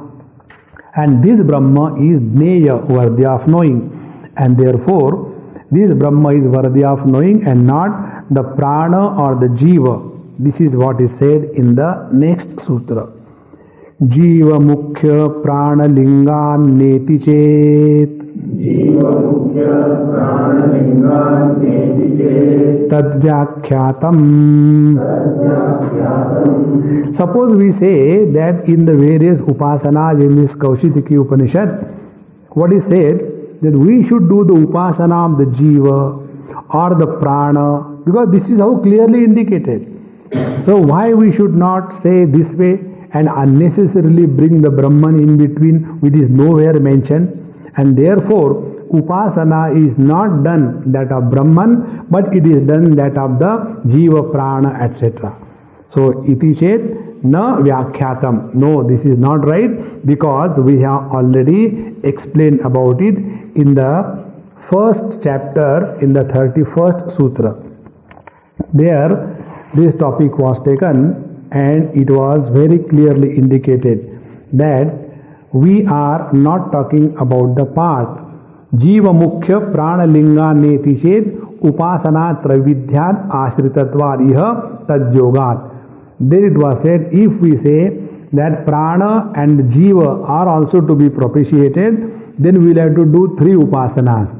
Speaker 1: And this Brahma is Jneya, worthy of knowing. And therefore, this Brahma is worthy of knowing and not the Prana or the Jiva. This is what is said in the next sutra. Jiva Mukhya Prana Lingan Neti Chet Tadvyakhyatam. Suppose we say that in the various upasanas in this Kaushitiki Upanishad, what is said that we should do the upasana of the jiva or the prana, because this is how clearly indicated. So why we should not say this way and unnecessarily bring the Brahman in between, which is nowhere mentioned? And therefore, upasana is not done that of Brahman, but it is done that of the Jiva, Prana, etc. So, iti chet na vyakhyatam. No, this is not right, because we have already explained about it in the first chapter, in the 31st sutra. There, this topic was taken and it was very clearly indicated that we are not talking about the part. Jiva Mukhya Prana Linga Neti Chet Upasana Travidhyat Ashritatvad Iha Tadyogat. There it was said, if we say that Prana and Jiva are also to be propitiated, then we will have to do three upasanas.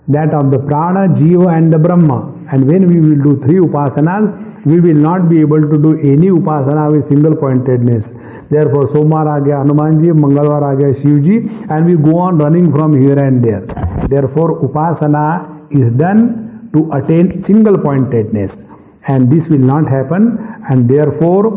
Speaker 1: That of the Prana, Jiva and the Brahma. And when we will do three upasanas, we will not be able to do any upasana with single pointedness. Therefore, Somar aa gaya Hanumanji, Mangalwar aa gaya Shivji, and we go on running from here and there. Therefore, upasana is done to attain single pointedness. And this will not happen, and therefore,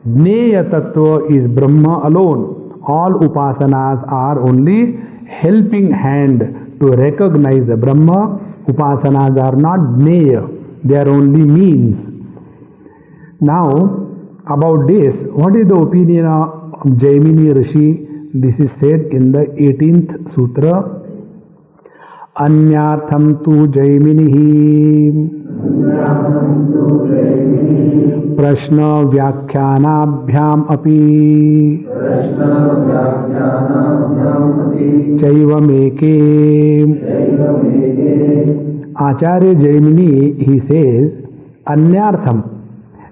Speaker 1: Jneya Tattva is Brahma alone. All upasanas are only helping hand to recognize the Brahma. Upasanas are not Jneya, they are only means. Now, about this, what is the opinion of Jaimini Rishi? This is said in the 18th sutra. Anyartham tu Jaiminihi Prashna Vyakhyanabhyam api Chaivameke. Acharya Jaimini, he says, Anyartham,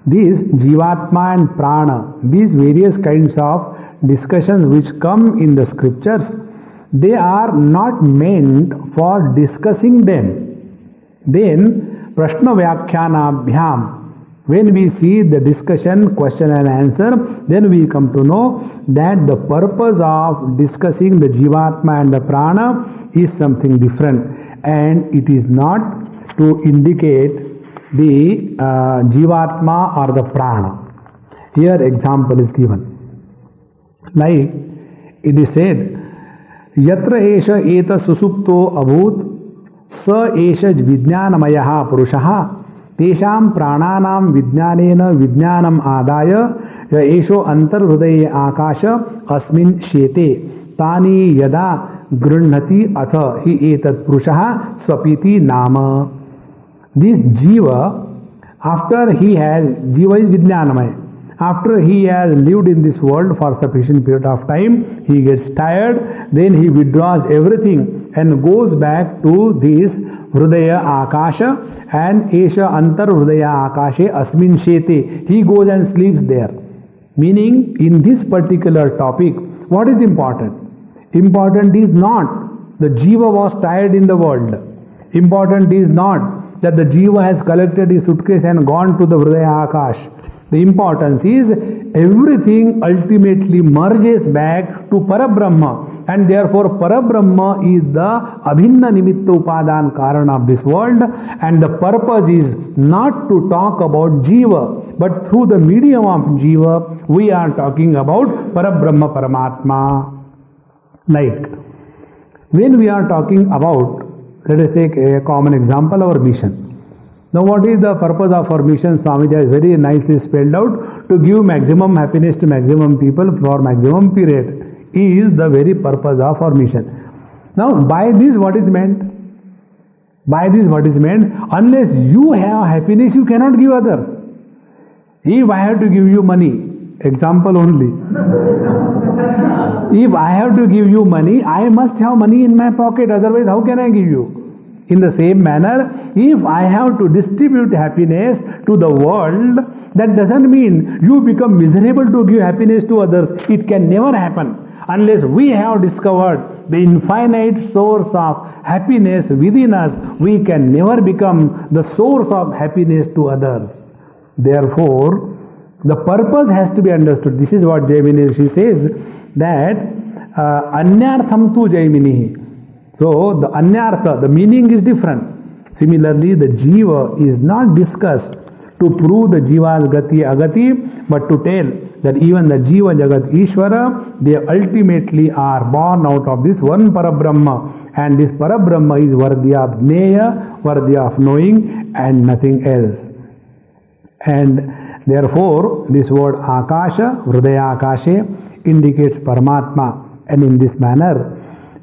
Speaker 1: these Jivatma and Prana, these various kinds of discussions which come in the scriptures, they are not meant for discussing them. Then, Prashna Vyakhyanabhyam, when we see the discussion, question and answer, then we come to know that the purpose of discussing the Jivatma and the Prana is something different, and it is not to indicate the Jivatma or the Prana. Here example is given. Like it is said, यत्र एष एत सुसुप्तो अभूत स एष विज्ञानमयः पुरुषः तेषां प्राणानां विज्ञानेन विज्ञानम् आदाय य एषो अंतर्हृदये आकाश अस्मिन् शेते तानि यदा गृह्णति अथ हि एतत् पुरुषः स्वपीति नाम. This jiva, after he has, jiva is vijnanamaya, after he has lived in this world for sufficient period of time, he gets tired, then he withdraws everything and goes back to this Hrudaya Akasha and Esha Antar Hrudaya Akashe Asmin Shete. He goes and sleeps there. Meaning, in this particular topic, what is important? Important is not the jiva was tired in the world. Important is not that the jiva has collected his suitcase and gone to the Hrudaya Akash. The importance is everything ultimately merges back to Parabrahma, and therefore Parabrahma is the Abhinna Nimitta Upadan Karana of this world, and the purpose is not to talk about Jiva, but through the medium of Jiva we are talking about Parabrahma Paramatma. Like when we are talking about, let us take a common example, our mission. Now what is the purpose of our mission? Swamiji has very nicely spelled out. To give maximum happiness to maximum people for maximum period is the very purpose of our mission. Now by this what is meant? By this what is meant? Unless you have happiness you cannot give others. If I have to give you money, example only. If I have to give you money, I must have money in my pocket, otherwise how can I give you? In the same manner, if I have to distribute happiness to the world, that doesn't mean you become miserable to give happiness to others. It can never happen unless we have discovered the infinite source of happiness within us. We can never become the source of happiness to others. Therefore, the purpose has to be understood. This is what Jaimini Rishi says, that anyartham tu Jaimini. So the anyartha, the meaning is different. Similarly, the jiva is not discussed to prove the jiva's gati agati, but to tell that even the jiva jagat Ishvara, they ultimately are born out of this one Parabrahma, and this Parabrahma is worthy of Jnaya, worthy of knowing, and nothing else. And therefore, this word Akasha, Hrudaya Akashe, indicates Paramatma, and in this manner,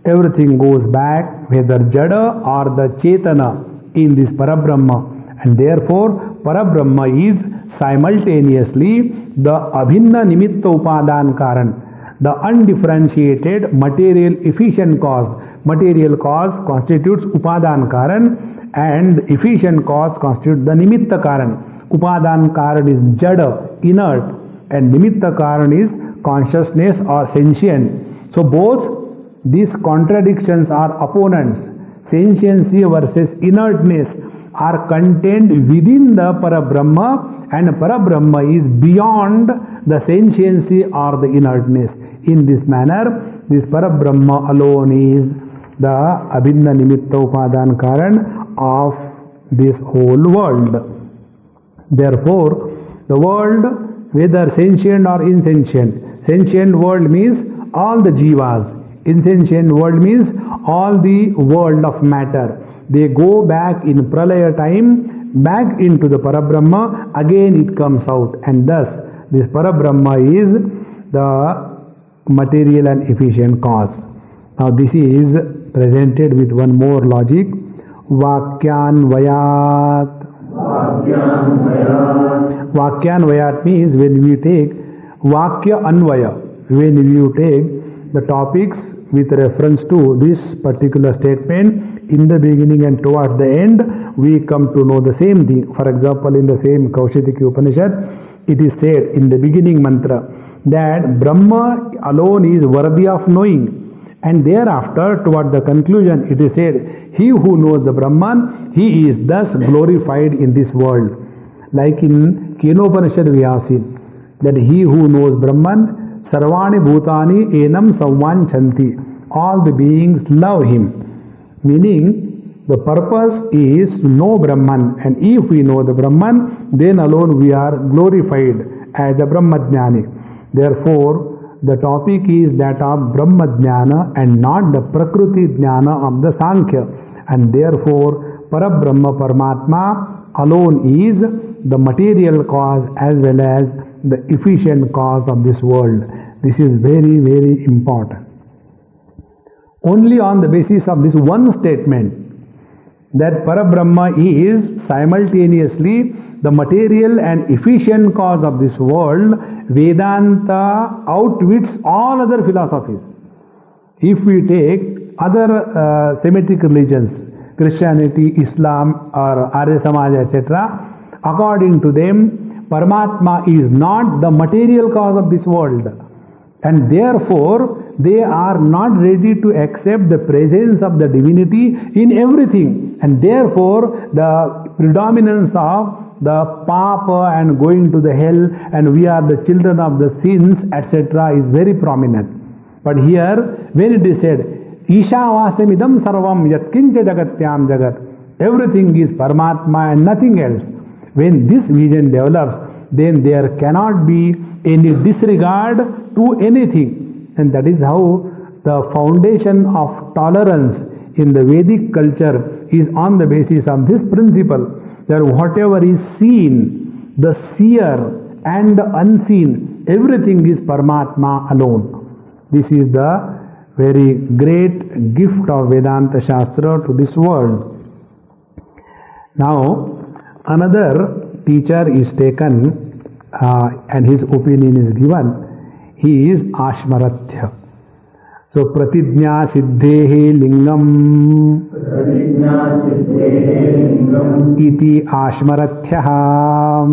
Speaker 1: everything goes back, whether Jada or the Chetana, in this Parabrahma, and therefore Parabrahma is simultaneously the Abhinna Nimitta Upadan Karan, the undifferentiated material efficient cause. Material cause constitutes Upadan Karan, and efficient cause constitutes the Nimitta Karan. Upadan Karan is Jada, inert, and Nimitta Karan is consciousness or sentient. So both these contradictions are opponents. Sentiency versus inertness are contained within the Parabrahma, and Parabrahma is beyond the sentiency or the inertness. In this manner, this Parabrahma alone is the Abhinna Nimitta Upadan Karan of this whole world. Therefore, the world, whether sentient or insentient, sentient world means all the jivas. Insentient world means all the world of matter. They go back in Pralaya time, back into the Parabrahma, again it comes out. And thus, this Parabrahma is the material and efficient cause. Now this is presented with one more logic. Vakyan Vayat. Vakyan Vayat means when we take Vakya Anvaya, when you take the topics with reference to this particular statement in the beginning and towards the end, we come to know the same thing. For example, in the same Kaushitiki Upanishad, it is said in the beginning mantra that Brahma alone is worthy of knowing. And thereafter, toward the conclusion, it is said, he who knows the Brahman, he is thus glorified in this world. Like in Kenopanishad we have seen that he who knows Brahman, Sarvani Bhutani Enam Samvanchanti. All the beings love him. Meaning, the purpose is to know Brahman, and if we know the Brahman, then alone we are glorified as the Brahmajnani. Therefore, The topic is that of Brahma Jnana and not the Prakriti Jnana of the Sankhya. And therefore, Parabrahma Paramatma alone is the material cause as well as the efficient cause of this world. This is very, very important. Only on the basis of this one statement, that Parabrahma is simultaneously the material and efficient cause of this world, Vedanta outwits all other philosophies. If we take other Semitic religions, Christianity, Islam or Arya Samaj, etc., according to them, Paramatma is not the material cause of this world. And therefore, they are not ready to accept the presence of the divinity in everything. And therefore, the predominance of the papa and going to the hell and we are the children of the sins, etc., is very prominent. But here, when it is said, Ishavasam sarvam yatkincha jagatyam jagat, everything is Paramatma and nothing else. When this vision develops, then there cannot be any disregard to anything. And that is how the foundation of tolerance in the Vedic culture is on the basis of this principle, that whatever is seen, the seer and the unseen, everything is Paramatma alone. This is the very great gift of Vedanta Shastra to this world. Now, another teacher is taken and his opinion is given. He is Ashmarathya. So, Pratijna Siddhehe Lingam Iti Ashmarathyaha.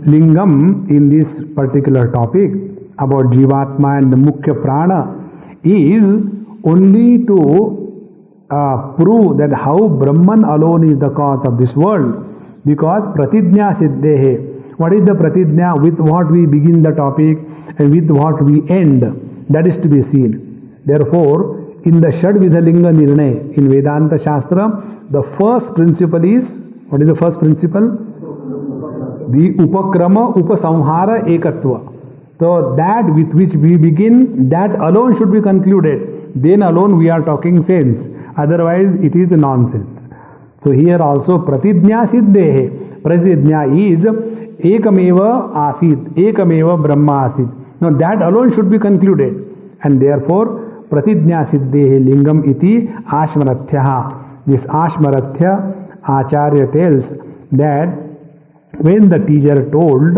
Speaker 1: Lingam in this particular topic about Jivatma and the Mukhya Prana is only to prove that how Brahman alone is the cause of this world. Because Pratijna Siddhehe, what is the Pratijna? With what we begin the topic and with what we end, that is to be seen. Therefore, in the Shadvidhalinga Nirnay in Vedanta Shastra, the first principle is, what is the first principle? The Upakrama Upasamhara Ekatva. So that with which we begin, that alone should be concluded. Then alone we are talking sense. Otherwise it is nonsense. So here also Pratijna Siddhehe. Pratijna is Ekameva Asit, Ekameva Brahma Asit. Now that alone should be concluded. And therefore Pratijna Siddhehe Lingam iti Ashmarathyaha. This Ashmarathya Acharya tells that when the teacher told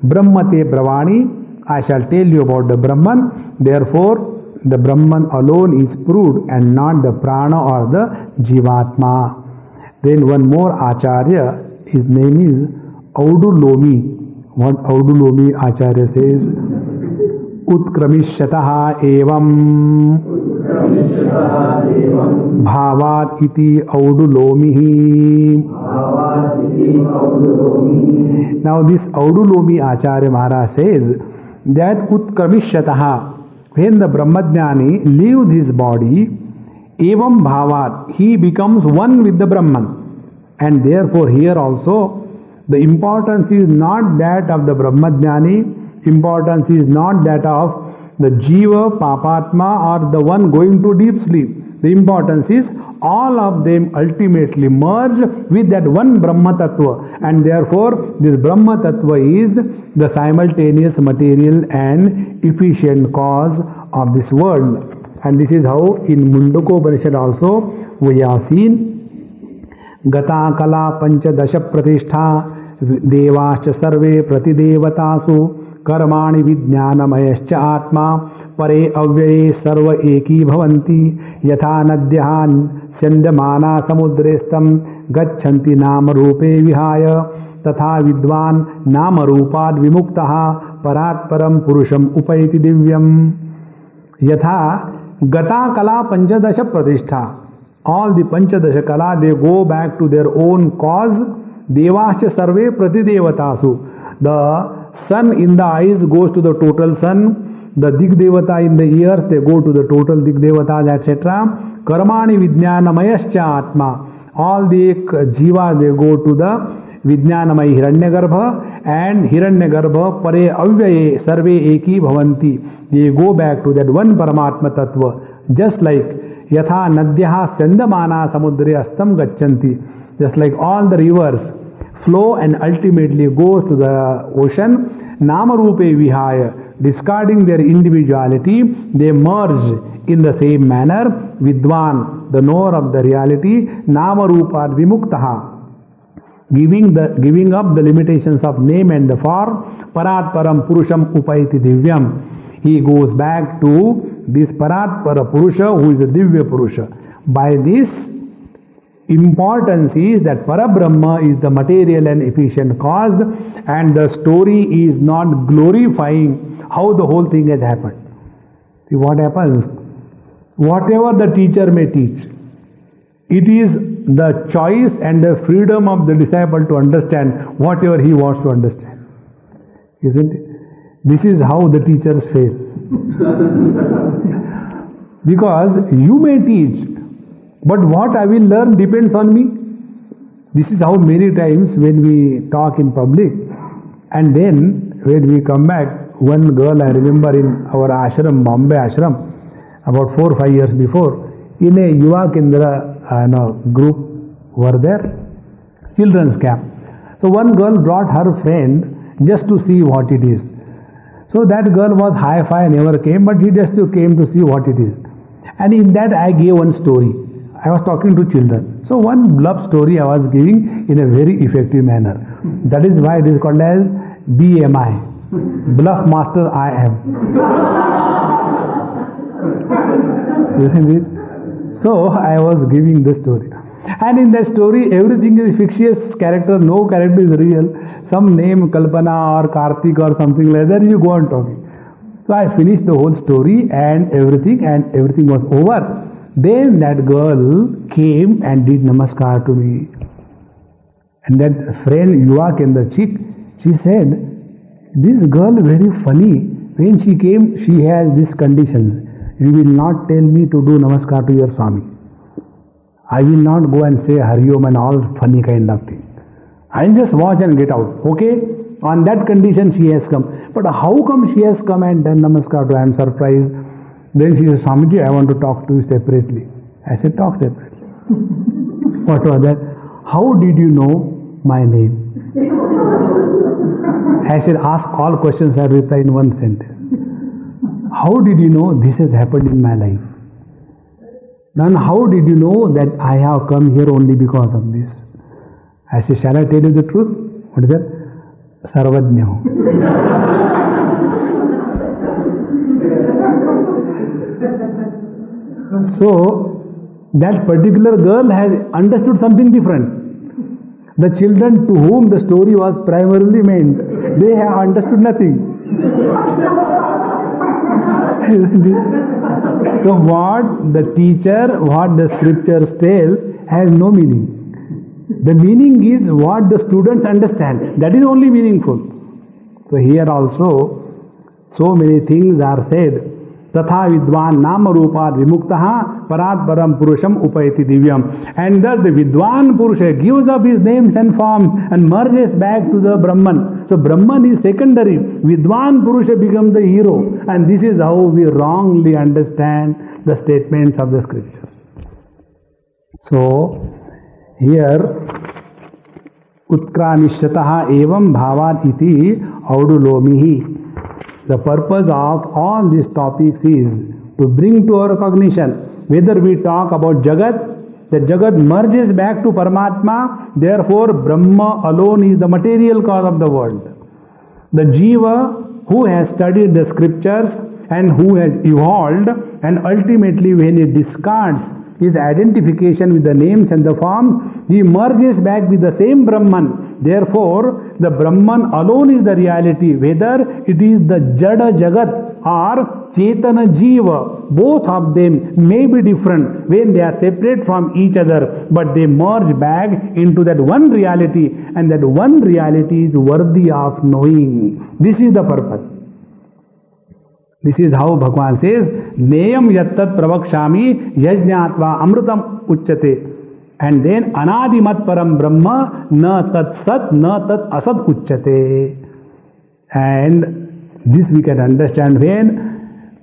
Speaker 1: Brahmate Bravani, I shall tell you about the Brahman, therefore the Brahman alone is proved and not the Prana or the Jivatma. Then one more Acharya, his name is Audulomi. What Audulomi Acharya says? Utkramishyataha evam bhavat iti Audulomihi. Now this Audulomi Acharya Maharaj says that Utkramishyataha, when the Brahmajnani leaves his body, evam bhavat, he becomes one with the Brahman. And therefore here also the importance is not that of the Brahmajnani, importance is not that of the Jiva, Papatma or the one going to deep sleep. The importance is all of them ultimately merge with that one Brahma Tattva, and therefore this Brahma Tattva is the simultaneous material and efficient cause of this world. And this is how in Mundaka Upanishad also we have seen Gata Kala Panchadasha Pratishtha Devascha Sarve Pratidevatasu Karmani Vijnanamayascha Atma Pare Avyaye Sarva Eki Bhavanti Yatha Nadyahan Syandamana Samudrestam Gachanti Nama Rupe Vihaya Tatha Vidvan Nama Rupad Vimuktaha Parat Param Purusham Upaiti Divyam. Yatha Gata Kala Panchadasha Pratishtha. All the Panchadasha Kala, they go back to their own cause. Devascha Sarve Pratidevatasu. The sun in the eyes goes to the total sun. The Digdevata in the ears, they go to the total Digdevatas, etc. Karmani Vijnanamayascha Atma. All the Jiva, they go to the Vijnanamay Hiranyagarbha. and Hiranyagarbha Pare Avyaye Sarve Eki Bhavanti. They go back to that one Paramatma Tattva. Just like Yatha Nadyaha Sandamana Samudre Astam Gachanti. Just like all the rivers flow and ultimately go to the ocean. Namarupe Vihaya. Discarding their individuality, they merge in the same manner. Vidwan, the knower of the reality, Namarupad Vimuktaha. Giving up the limitations of name and the form, Parat Param Purusham Upaiti Divyam. He goes back to this Parat Para Purusha, who is the Divya Purusha. By this, importance is that Parabrahma is the material and efficient cause, and the story is not glorifying how the whole thing has happened. See what happens? Whatever the teacher may teach, it is the choice and the freedom of the disciple to understand whatever he wants to understand. Isn't it? This is how the teachers fail. Because you may teach, but what I will learn depends on me. This is how many times when we talk in public, and then when we come back, one girl I remember in our ashram, Bombay ashram, about 4 or 5 years before, in a Yuva Kendra group were there, children's camp. So one girl brought her friend just to see what it is. So that girl was hi-fi, never came, but he just came to see what it is. And in that I gave one story. I was talking to children. So one bluff story I was giving in a very effective manner. That is why it is called as BMI. Bluff Master I am. Isn't it? So I was giving the story. And in that story, everything is fictitious character, no character is real. Some name Kalpana or Karthik or something like that, you go on talking. So I finished the whole story and everything was over. Then that girl came and did namaskar to me. And that friend Yuva Kendra chick, she said, this girl very funny. When she came, she has these conditions. You will not tell me to do namaskar to your Swami. I will not go and say Hari Om and all funny kind of thing. I will just watch and get out. Okay? On that condition she has come. But how come she has come and done namaskar to? I am surprised. Then she said, Swamiji, I want to talk to you separately. I said, talk separately. What was that? How did you know my name? I said, ask all questions, I reply in one sentence. How did you know this has happened in my life? Then how did you know that I have come here only because of this? I said, shall I tell you the truth? What is that? Sarvajna. So, that particular girl has understood something different. The children to whom the story was primarily meant, they have understood nothing. So what the teacher, what the scriptures tell has no meaning. The meaning is what the students understand. That is only meaningful. So here also, so many things are said. Tatha Vidwan Nama Rupad Vimuktaha Parat Param Purusham Upayati Divyam. And thus the Vidwan Purusha gives up his names and forms and merges back to the Brahman. So Brahman is secondary. Vidwan Purusha becomes the hero. And this is how we wrongly understand the statements of the scriptures. So here Utkranishyataha evam bhavat iti audulomihi. The purpose of all these topics is to bring to our cognition, whether we talk about Jagat, the Jagat merges back to Paramatma, therefore Brahma alone is the material cause of the world. The Jiva who has studied the scriptures and who has evolved, and ultimately when he discards his identification with the names and the forms, he merges back with the same Brahman. Therefore, the Brahman alone is the reality, whether it is the Jada Jagat or Chetana Jiva. Both of them may be different when they are separate from each other, but they merge back into that one reality, and that one reality is worthy of knowing. This is the purpose. This is how Bhagavan says, Neyam yattat pravakshami yajñatva amrutam uchyate. And then Anadimat Param Brahma na tat sat na tat asat uchyate. And this we can understand when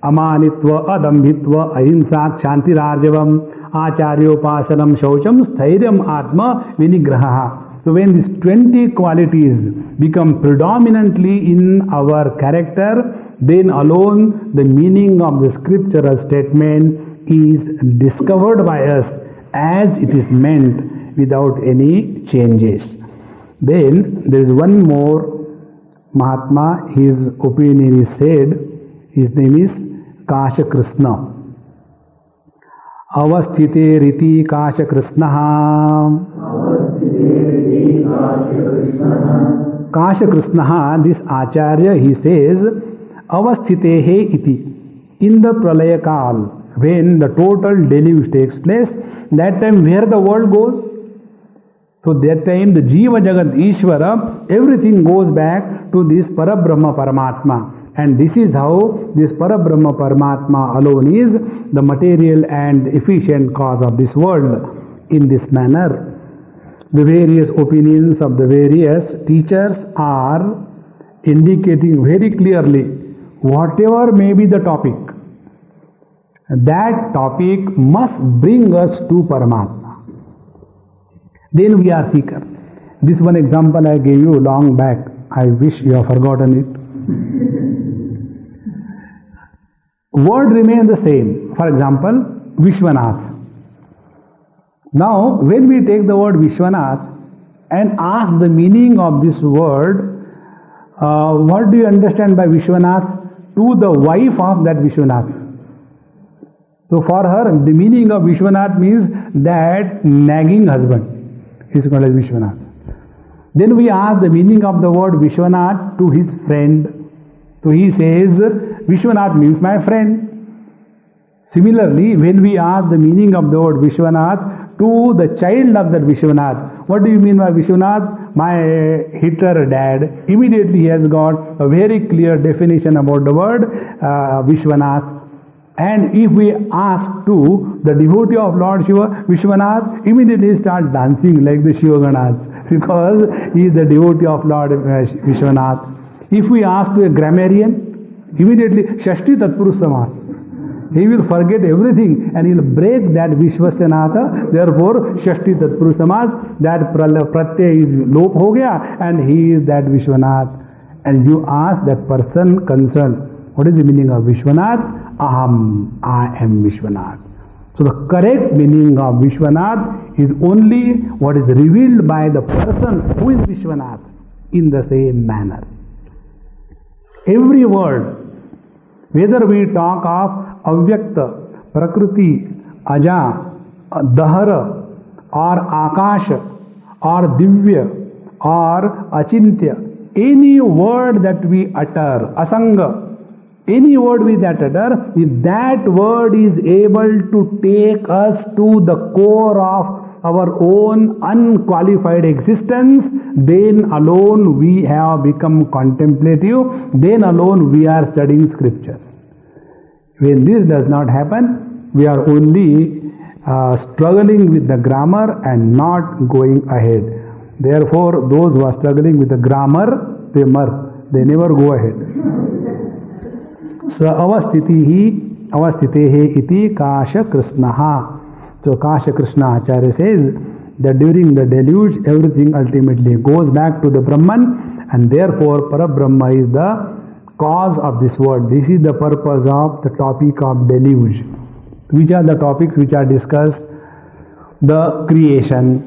Speaker 1: Amanitva, Adambhitva, Ahimsa, Shantirarjavam, Acharyopasanam, Shaucham, Sthairyam, Atma, Vinigraha. So when these 20 qualities become predominantly in our character, then alone the meaning of the scriptural statement is discovered by us as it is meant without any changes. Then there is one more Mahatma, his opinion is said, his name is Kasha Krishna. Avasthite riti Kasha Krishna. Kasha Krishna, this Acharya, he says, Avasthitehe iti. In the Pralaya Kal, when the total deluge takes place, that time where the world goes? So that time the Jiva Jagat Ishvara, everything goes back to this Parabrahma Paramatma. And this is how this Parabrahma Paramatma alone is the material and efficient cause of this world. In this manner, the various opinions of the various teachers are indicating very clearly whatever may be the topic, that topic must bring us to Paramatma. Then we are seeker. This one example I gave you long back. I wish you have forgotten it. Word remains the same. For example, Vishwanath. Now, when we take the word Vishwanath and ask the meaning of this word, what do you understand by Vishwanath? To the wife of that Vishwanath. So for her, the meaning of Vishwanath means that nagging husband. He is called as Vishwanath. Then we ask the meaning of the word Vishwanath to his friend. So he says, Vishwanath means my friend. Similarly, when we ask the meaning of the word Vishwanath to the child of that Vishwanath, what do you mean by Vishwanath? My Hitler dad. Immediately he has got a very clear definition about the word Vishwanath. And if we ask to the devotee of Lord Shiva, Vishwanath, immediately starts dancing like the Shiva Ganas, because he is the devotee of Lord Vishwanath. If we ask to a grammarian, immediately Shashti Tatpurush Samas. He will forget everything and he will break that Vishwasanatha. Therefore, Shashti Tatpurush Samas, that pratyay is lop ho gaya and he is that Vishwanath. And you ask that person concerned, what is the meaning of Vishwanath? Aham, I am Vishwanath. So the correct meaning of Vishwanath is only what is revealed by the person who is Vishwanath in the same manner. Every word, whether we talk of Avyakta, Prakriti, Aja, Dahara, or Akasha, or Divya, or Achintya, any word that we utter, Asanga, any word we that utter, if that word is able to take us to the core of our own unqualified existence, then alone we have become contemplative, then alone we are studying scriptures. When this does not happen, we are only struggling with the grammar and not going ahead. Therefore, those who are struggling with the grammar, they never go ahead. So avastitehe iti Kasha Krishnaha. So Kasha Krishna Acharya says that during the deluge everything ultimately goes back to the Brahman, and therefore Parabrahma is the cause of this world. This is the purpose of the topic of deluge. Which are the topics which are discussed? The creation.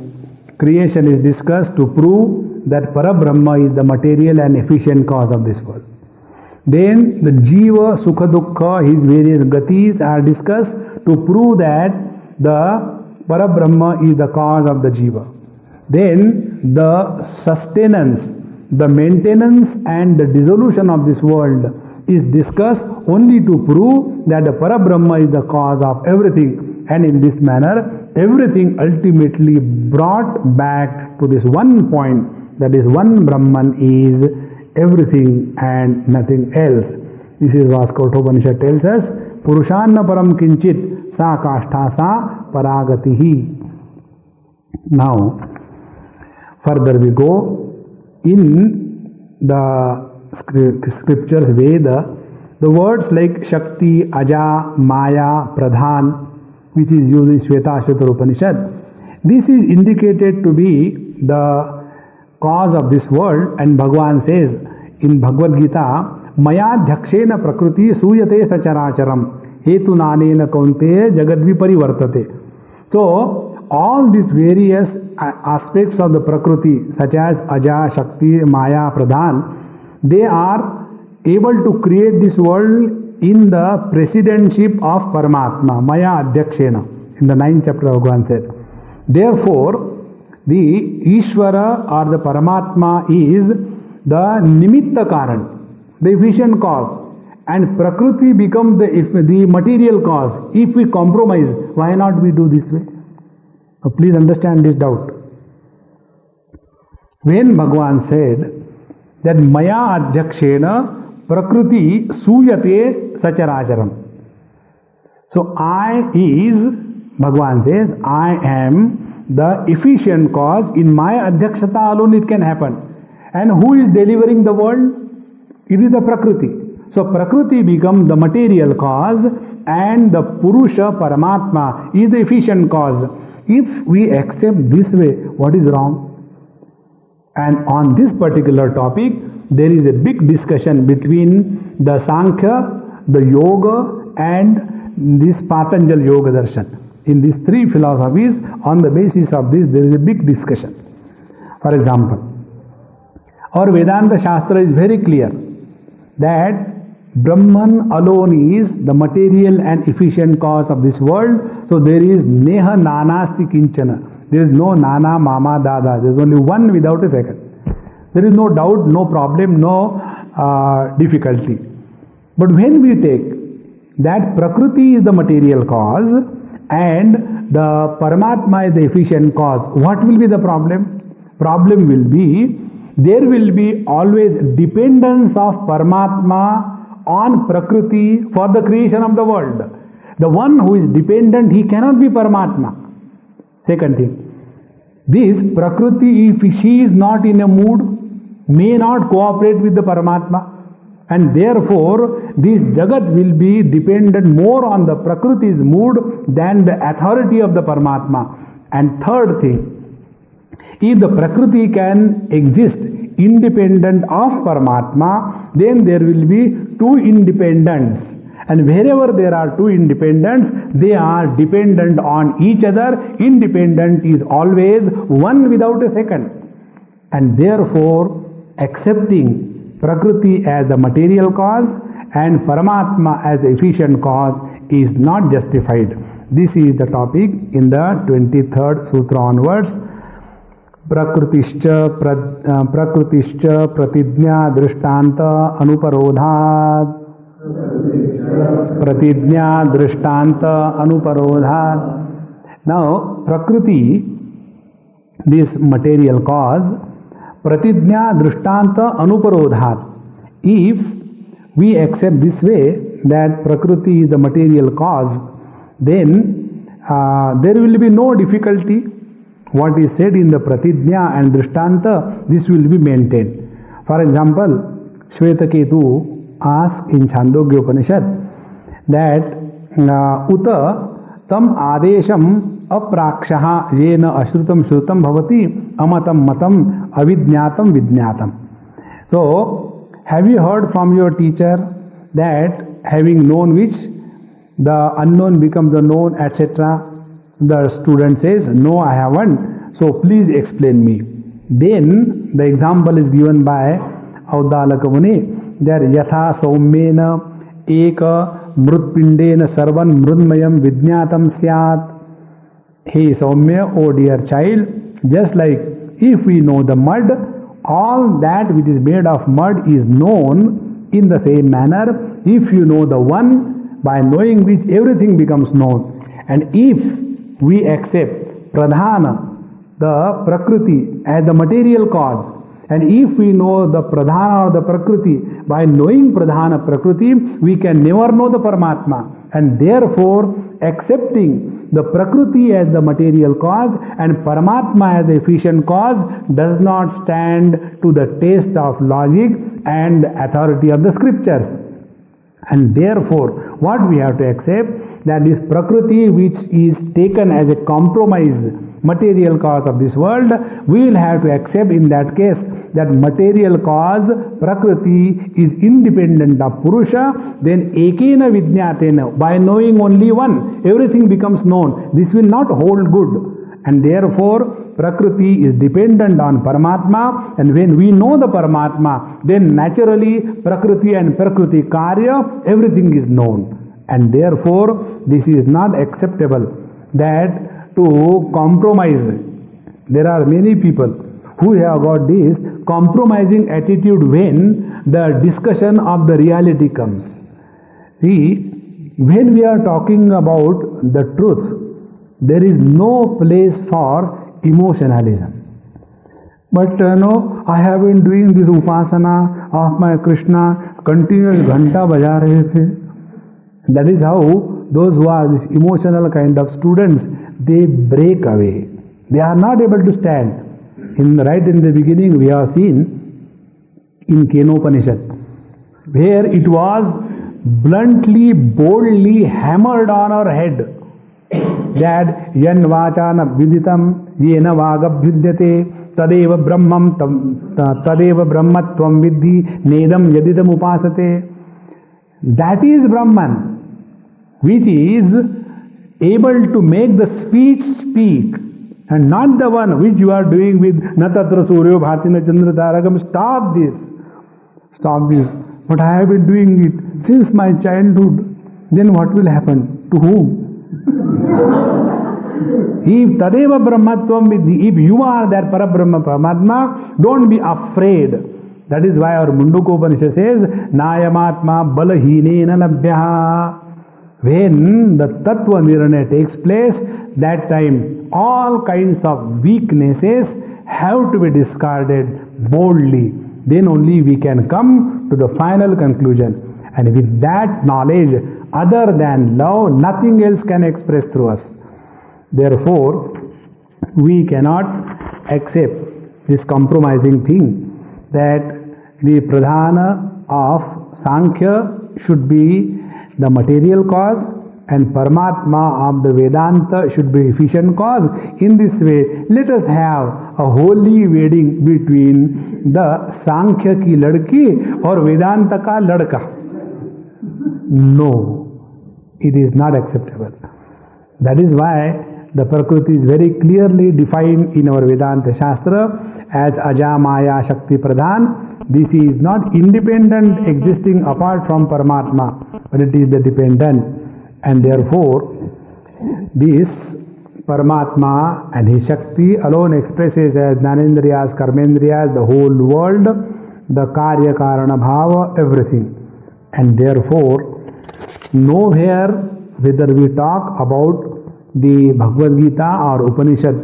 Speaker 1: Creation is discussed to prove that Parabrahma is the material and efficient cause of this world. Then the Jiva, Sukha Dukkha, his various gatis are discussed to prove that the Parabrahma is the cause of the Jiva. Then the sustenance, the maintenance and the dissolution of this world is discussed only to prove that the Parabrahma is the cause of everything. And in this manner, everything ultimately brought back to this one point, that is one Brahman is everything and nothing else. This is what Kathopanishad tells us, Purushanna param kinchit sa kashtha sa paragatihi. Now, further we go in the scriptures, Veda, the words like Shakti, Aja, Maya, Pradhan, which is used in Shvetashvatar Upanishad, this is indicated to be the cause of this world, and Bhagavan says in Bhagavad Gita, Maya dhakshena prakriti suyate sacharacharam hetu nanena kaunteya jagadviparivartate. So, all these various aspects of the Prakriti, such as Aja, Shakti, Maya, Pradhan, they are able to create this world in the presidentship of Paramatma, Maya Adhyakshena, in the 9th chapter of Bhagavan said. Therefore, the Ishvara or the Paramatma is the Nimitta Karan, the efficient cause, and Prakriti becomes the material cause. If we compromise, why not we do this way? So please understand this doubt. When Bhagavan said that Maya Adhyakshena Prakriti Suyate Sacharacharam. So I is, Bhagavan says, I am the efficient cause. In my Adhyakshata alone it can happen. And who is delivering the world? It is the Prakriti. So Prakriti becomes the material cause and the Purusha Paramatma is the efficient cause. If we accept this way, what is wrong? And on this particular topic, there is a big discussion between the Sankhya, the Yoga, and this Patanjali Yoga Darshan. In these three philosophies, on the basis of this, there is a big discussion. For example, our Vedanta Shastra is very clear that Brahman alone is the material and efficient cause of this world. So there is Neha Nanasti Kinchana. There is no Nana, Mama, Dada. There is only one without a second. There is no doubt, no problem, no difficulty. But when we take that Prakriti is the material cause and the Paramatma is the efficient cause, what will be the problem? Problem will be, there will be always dependence of Paramatma on Prakriti for the creation of the world. The one who is dependent, he cannot be Paramatma. Second thing, this Prakriti, if she is not in a mood, may not cooperate with the Paramatma, and therefore this Jagat will be dependent more on the Prakriti's mood than the authority of the Paramatma. And third thing, if the Prakriti can exist independent of Paramatma, then there will be two independents. And wherever there are two independents, they are dependent on each other. Independent is always one without a second. And therefore, accepting Prakriti as the material cause and Paramatma as the efficient cause is not justified. This is the topic in the 23rd Sutra onwards. Prakritischa pratidnya drishtanta anuparodhat. Pratidnya drishtanta anuparodhat. Now, Prakriti, this material cause, Pratidnya drishtanta anuparodhat. If we accept this way that Prakriti is the material cause, then there will be no difficulty. What is said in the Pratidnya and Drishtanta, this will be maintained. For example, Shvetaketu asks in Chandogya Upanishad that Uta tam adesham aprakshaha yena ashrutam shrutam bhavati amatam matam avidnyatam vidnyatam. So, have you heard from your teacher that having known which, the unknown becomes the known, etc.? The student says, no, I haven't. So please explain me. Then the example is given by Audalaka Muni that yatha saumena eka mrutpindena sarvan mrudmayam vidnyatam syat. Hey Saumya, oh dear child, just like if we know the mud, all that which is made of mud is known in the same manner. If you know the one, by knowing which everything becomes known. And if we accept Pradhana, the Prakriti, as the material cause, and if we know the Pradhana or the Prakriti, by knowing Pradhana Prakriti, we can never know the Paramatma. And therefore, accepting the Prakriti as the material cause and Paramatma as the efficient cause does not stand to the test of logic and authority of the scriptures. And therefore, what we have to accept, that this Prakriti which is taken as a compromise material cause of this world, we will have to accept in that case that material cause, Prakriti, is independent of Purusha, then Ekena Vijnatena, by knowing only one, everything becomes known. This will not hold good. And therefore, Prakriti is dependent on Paramatma, and when we know the Paramatma, then naturally Prakriti and Prakriti Karya, everything is known. And therefore, this is not acceptable that to compromise. There are many people who have got this compromising attitude when the discussion of the reality comes. See, when we are talking about the truth, there is no place for emotionalism. But no, I have been doing this upasana of my Krishna, continuous ghanta baja rahe the. That is how those who are this emotional kind of students, they break away. They are not able to stand. Right in the beginning, we have seen in Kenopanishad, where it was bluntly, boldly hammered on our head that yan vachana viditam yena vagabhyudyate tadeva brahmatvam vidhi nedam yadidam upasate. That is Brahman, which is able to make the speech speak, and not the one which you are doing with natatra suryo bhati na chandra taragam. Stop this. Stop this. But I have been doing it since my childhood. Then what will happen? To whom? If Tadeva Brahmatvam Vidhi, if you are that Parabrahma Paramatma, don't be afraid. That is why our Mundukopanishad says, Nayamatma Balahinena Labhyaha. When the Tattva Nirnaya takes place, that time all kinds of weaknesses have to be discarded boldly. Then only we can come to the final conclusion. And with that knowledge, other than love, nothing else can express through us. Therefore, we cannot accept this compromising thing that the Pradhana of Sankhya should be the material cause and Paramatma of the Vedanta should be efficient cause. In this way, let us have a holy wedding between the Sankhya ki ladki or Vedanta ka ladka. No, it is not acceptable. That is why the Prakriti is very clearly defined in our Vedanta Shastra as Aja Maya Shakti Pradhan. This is not independent existing apart from Paramatma, but it is the dependent. And therefore, this Paramatma and his Shakti alone expresses as Jnanendriyas, Karmendriyas, the whole world, the Karya Karana Bhava, everything. And therefore, nowhere, whether we talk about the Bhagavad Gita or Upanishad,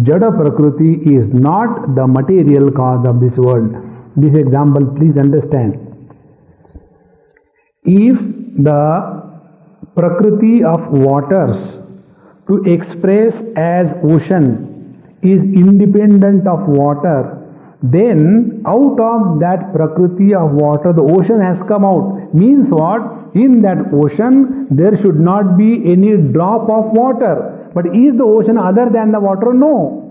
Speaker 1: Jada Prakriti is not the material cause of this world. This example, please understand. If the Prakriti of waters to express as ocean is independent of water, then out of that Prakriti of water, the ocean has come out. Means what? In that ocean, there should not be any drop of water. But is the ocean other than the water? No.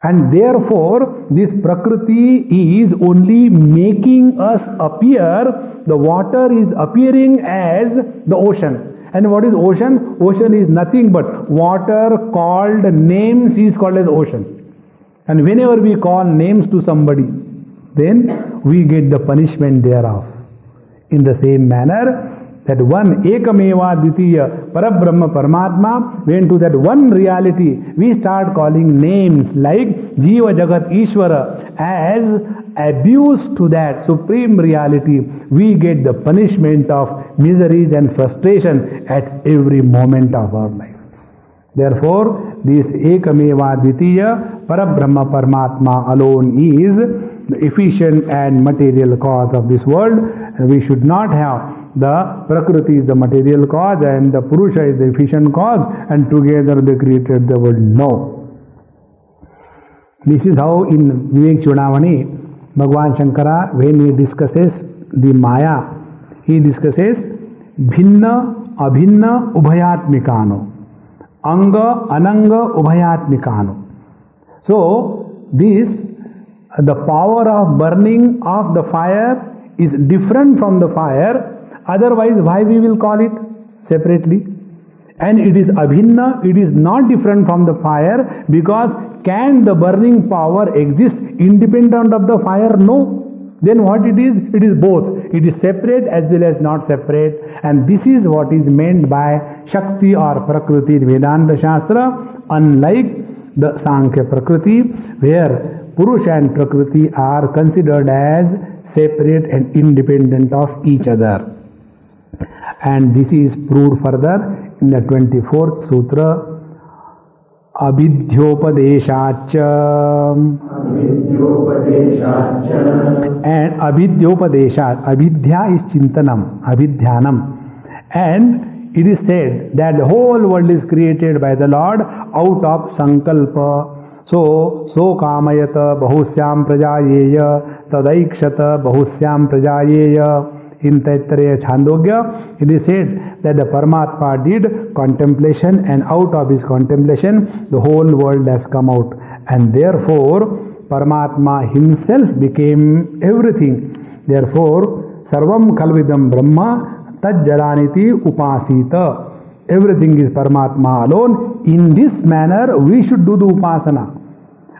Speaker 1: And therefore, this Prakriti is only making us appear, the water is appearing as the ocean. And what is ocean? Ocean is nothing but water called names is called as ocean. And whenever we call names to somebody, then we get the punishment thereof. In the same manner, that one Ekameva Dvitiya Parabrahma Paramatma, when to that one reality we start calling names like Jiva Jagat Ishvara, as abuse to that supreme reality, we get the punishment of miseries and frustration at every moment of our life. Therefore, this Ekameva Dvitiya Parabrahma Paramatma alone is the efficient and material cause of this world. We should not have the Prakriti is the material cause and the Purusha is the efficient cause, and together they created the world. No. This is how in Vivek Chudamani, Bhagavan Shankara, when he discusses the Maya, he discusses Bhinna, Abhinna, Ubhayatmikano, Anga, Ananga, Ubhayatmikano. So, the power of burning of the fire is different from the fire, otherwise why we will call it separately? And it is abhinna, it is not different from the fire, because can the burning power exist independent of the fire? No. Then what it is? It is both. It is separate as well as not separate, and this is what is meant by Shakti or Prakriti in Vedanta Shastra, unlike the Sankhya Prakriti, where Purusha and Prakriti are considered as separate and independent of each other. And this is proved further in the 24th Sutra, Abhidhyopadeshacha. And Abhidhyopadeshat, Abhidhya is Chintanam, Abhidhyanam. And it is said that the whole world is created by the Lord out of Sankalpa. So kamayata bahusyam prajayeya tadaikshata bahusyam prajayeya. In Taittiriya Chandogya, it is said that the Paramatma did contemplation, and out of his contemplation the whole world has come out, and therefore Paramatma himself became everything. Therefore Sarvam Khalvidam Brahma Tajjalaniti Upasita. Everything is Paramatma alone. In this manner we should do the Upasana.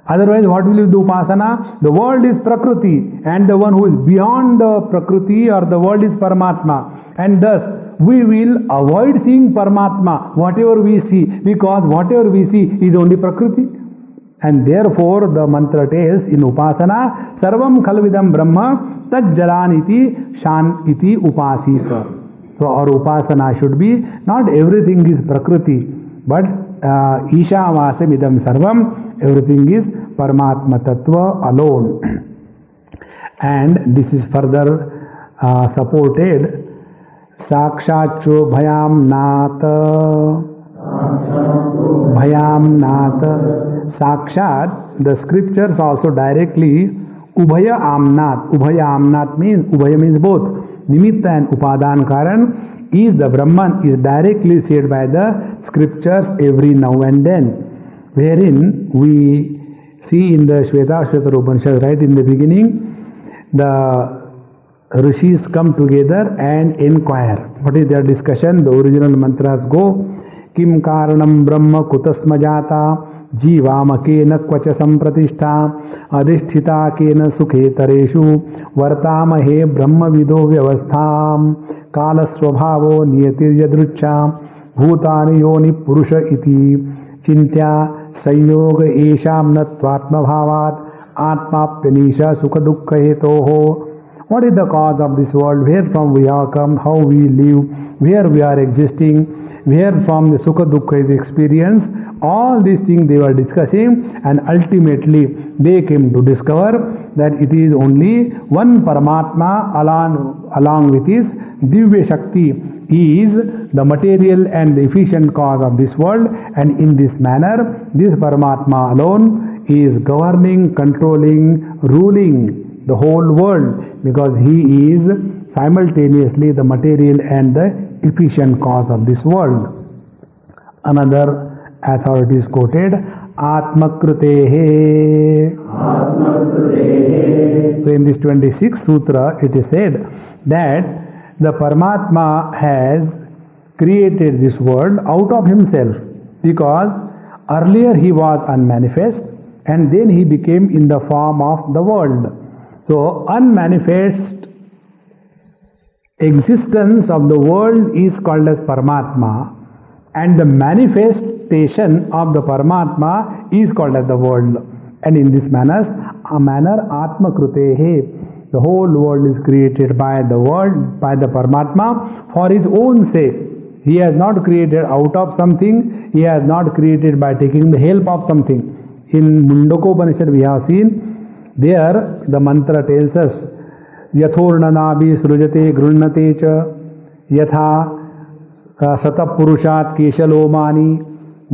Speaker 1: Otherwise, what will you do Upasana? The world is Prakriti, and the one who is beyond the Prakriti or the world is Paramatma. And thus, we will avoid seeing Paramatma, whatever we see, because whatever we see is only Prakriti. And therefore, the mantra tells in Upasana, Sarvam Khalvidam Brahma Tajjalaniti Shan iti Upasita. So, our Upasana should be, not everything is Prakriti, but Ishavasam idam Sarvam, everything is Paramatma Tattva alone. And this is further supported. Sakshacho Bhayam Nata. Bhayam Nata. Sakshat, the scriptures also directly Ubhaya Amnat. Ubhaya Amnat means, Ubhaya means both. Nimitta and Upadan Karan is the Brahman, is directly said by the scriptures every now and then. Wherein we see in the Shvetashvatara Upanishad, right in the beginning, the rishis come together and inquire. What is their discussion? The original mantras go, Kim Karanam Brahma Kutasma Jata Jivama Kena Kvacha Sampratishta Adhisthita Kena Sukhe Tareshu Vartamahe Brahma Vido Vyavastham Kala Swabhavo Niyatir Yadrucha Bhutani Yoni Purusha Iti Chintya Sayog Esham Natvatma Bhavat Atmapyanisha Sukha Dukkha Hetoho. What is the cause of this world? Where from we have come? How we live? Where we are existing? Where from the Sukha Dukkha is experienced? All these things they were discussing, and ultimately they came to discover that it is only one Paramatma along with his Divya Shakti is the material and the efficient cause of this world, and in this manner this Paramatma alone is governing, controlling, ruling the whole world, because he is simultaneously the material and the efficient cause of this world. Another authority is quoted, Atmakrutehe. So in this 26th sutra it is said that the Paramatma has created this world out of himself, because earlier he was unmanifest and then he became in the form of the world. So unmanifest existence of the world is called as Paramatma, and the manifestation of the Paramatma is called as the world. And in this manner Atma Krutehe, the whole world is created by the world, by the Paramatma for his own sake. He has not created out of something, he has not created by taking the help of something. In Mundakopanishad we have seen There the mantra tells us, Yathornanabi srujate grunate cha yatha satapurushat keshalomani.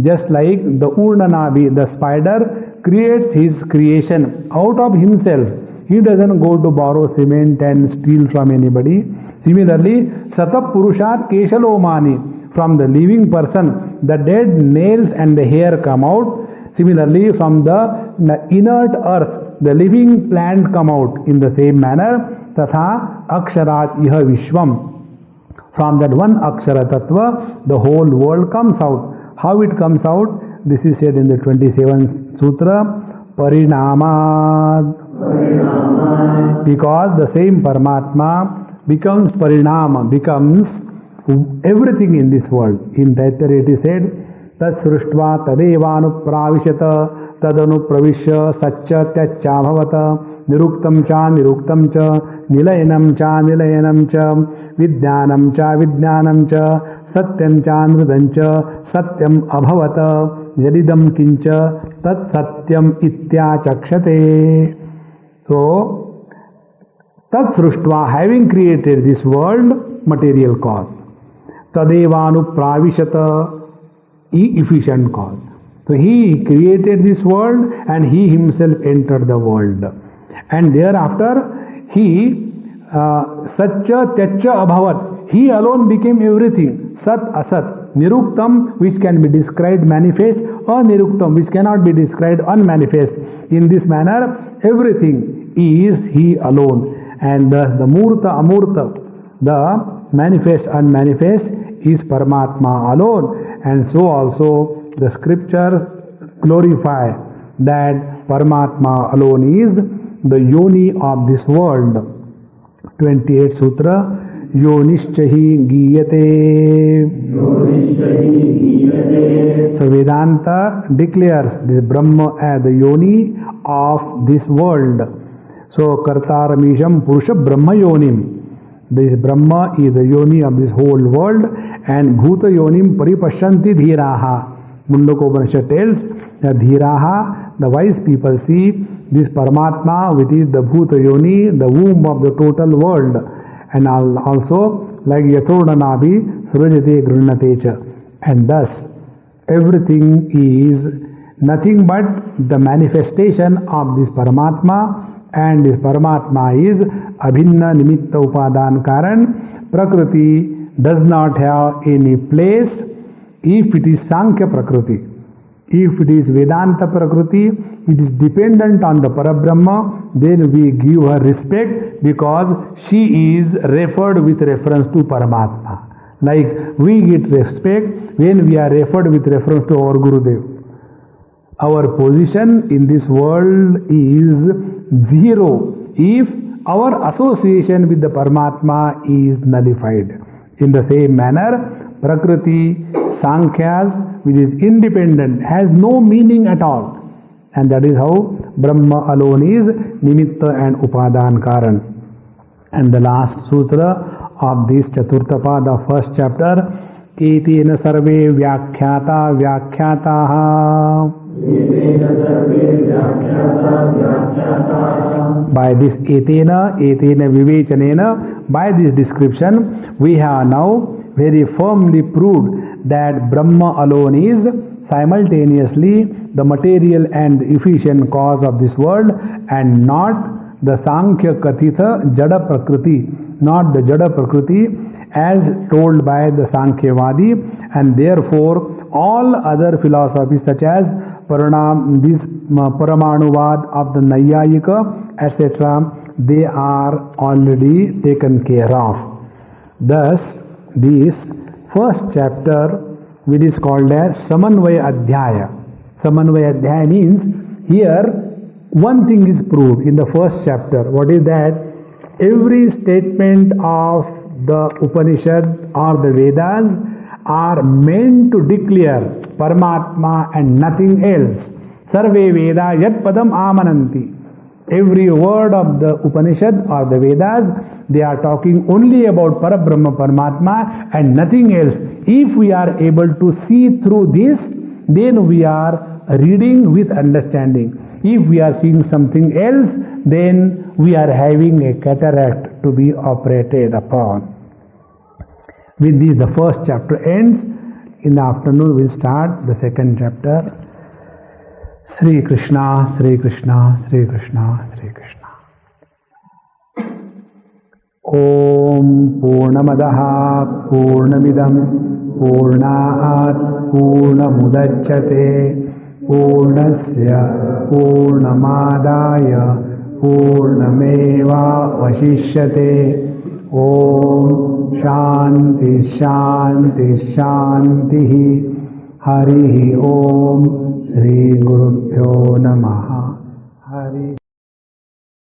Speaker 1: Just like the Urnanabi, the spider creates his creation out of himself. He doesn't go to borrow cement and steal from anybody. Similarly, Satapurushat Keshalomani, from the living person, the dead nails and the hair come out. Similarly, from the inert earth, the living plant come out. In the same manner, Tatha Aksharat Iha Vishwam. From that one Akshara Tattva, the whole world comes out. How it comes out? This is said in the 27th Sutra, Parinamad. Because the same Paramatma becomes Parinama, becomes everything in this world. In that it is said, Tat Sruštva Tadevanupravishata Tadanupravishya Satcha Tyacha Bhavata Niruktam Cha Niruktam Cha Nilayanam Cha Nilayanam Cha Vidyanam Cha Vidyanam Cha Satyam Cha Nridam Cha Satyam Abhavata Yadidam Kincha Tat Satyam Itya Chakshate. So, Tat Sruštva, having created this world, material cause. Tadevanu Pravishata, efficient cause. So, he created this world and he himself entered the world. And thereafter, he Satcha Tyacha Abhavat, he alone became everything. Sat Asat. Niruktam, which can be described manifest, or Niruktam, which cannot be described unmanifest. In this manner, everything is he alone. And the Murta Amurta, the manifest unmanifest, is Paramatma alone. And so also the scriptures glorify that Paramatma alone is the Yoni of this world. 28th Sutra, Yonishchahi Giyate. So Vedanta declares this Brahma as the Yoni of this world. So Kartaramisham Purusha Brahma Yonim. This Brahma is the Yoni of this whole world, and Bhuta Yonim Paripashyanti Dhiraha. Mundakopanishad tells that Dhiraha, the wise people, see this Paramatma, which is the Bhuta Yoni, the womb of the total world. And also, like Yathornanabi, Surajate Grunatecha. And thus, everything is nothing but the manifestation of this Paramatma, and this Paramatma is Abhinna Nimitta Upadan Karan. Prakriti does not have any place if it is Sankhya Prakriti. If it is Vedanta Prakriti, it is dependent on the Parabrahma, then we give her respect because she is referred with reference to Paramatma. Like we get respect when we are referred with reference to our Gurudev. Our position in this world is zero if our association with the Paramatma is nullified. In the same manner, Prakriti, Sankhyas, which is independent, has no meaning at all. And that is how Brahma alone is Nimitta and Upadan Karan. And the last sutra of this Chaturtha, first chapter, Etena sarve vyakhyata vyakhyataha. By this etena vivechanena, by this description, we have now very firmly proved that Brahma alone is simultaneously the material and efficient cause of this world, and not the Sankhya Kathita Jada Prakriti, not the Jada Prakriti as told by the Sankhyavadi, and therefore all other philosophies such as Paramanuvad of the Nayayika, etc., they are already taken care of. Thus, this first chapter, which is called as Samanvaya Adhyaya. Samanvaya Adhyaya means here one thing is proved in the first chapter. What is that? Every statement of the Upanishad or the Vedas are meant to declare Paramatma and nothing else. Sarve Veda Yat Padam Amananti. Every word of the Upanishad or the Vedas, they are talking only about Parabrahma Paramatma and nothing else. If we are able to see through this, then we are reading with understanding. If we are seeing something else, then we are having a cataract to be operated upon. With this, the first chapter ends. In the afternoon, we'll start the second chapter. Sri Krishna, Sri Krishna, Sri Krishna, Sri Krishna. Om Purnamadaha Purnamidam Purnaat Purnamudachyate Purnasya Purnamadaya Purnameva Vashishyate. Om Shanti Shanti Shanti. Hari Om. Shri Gurubhyo Namaha. Hari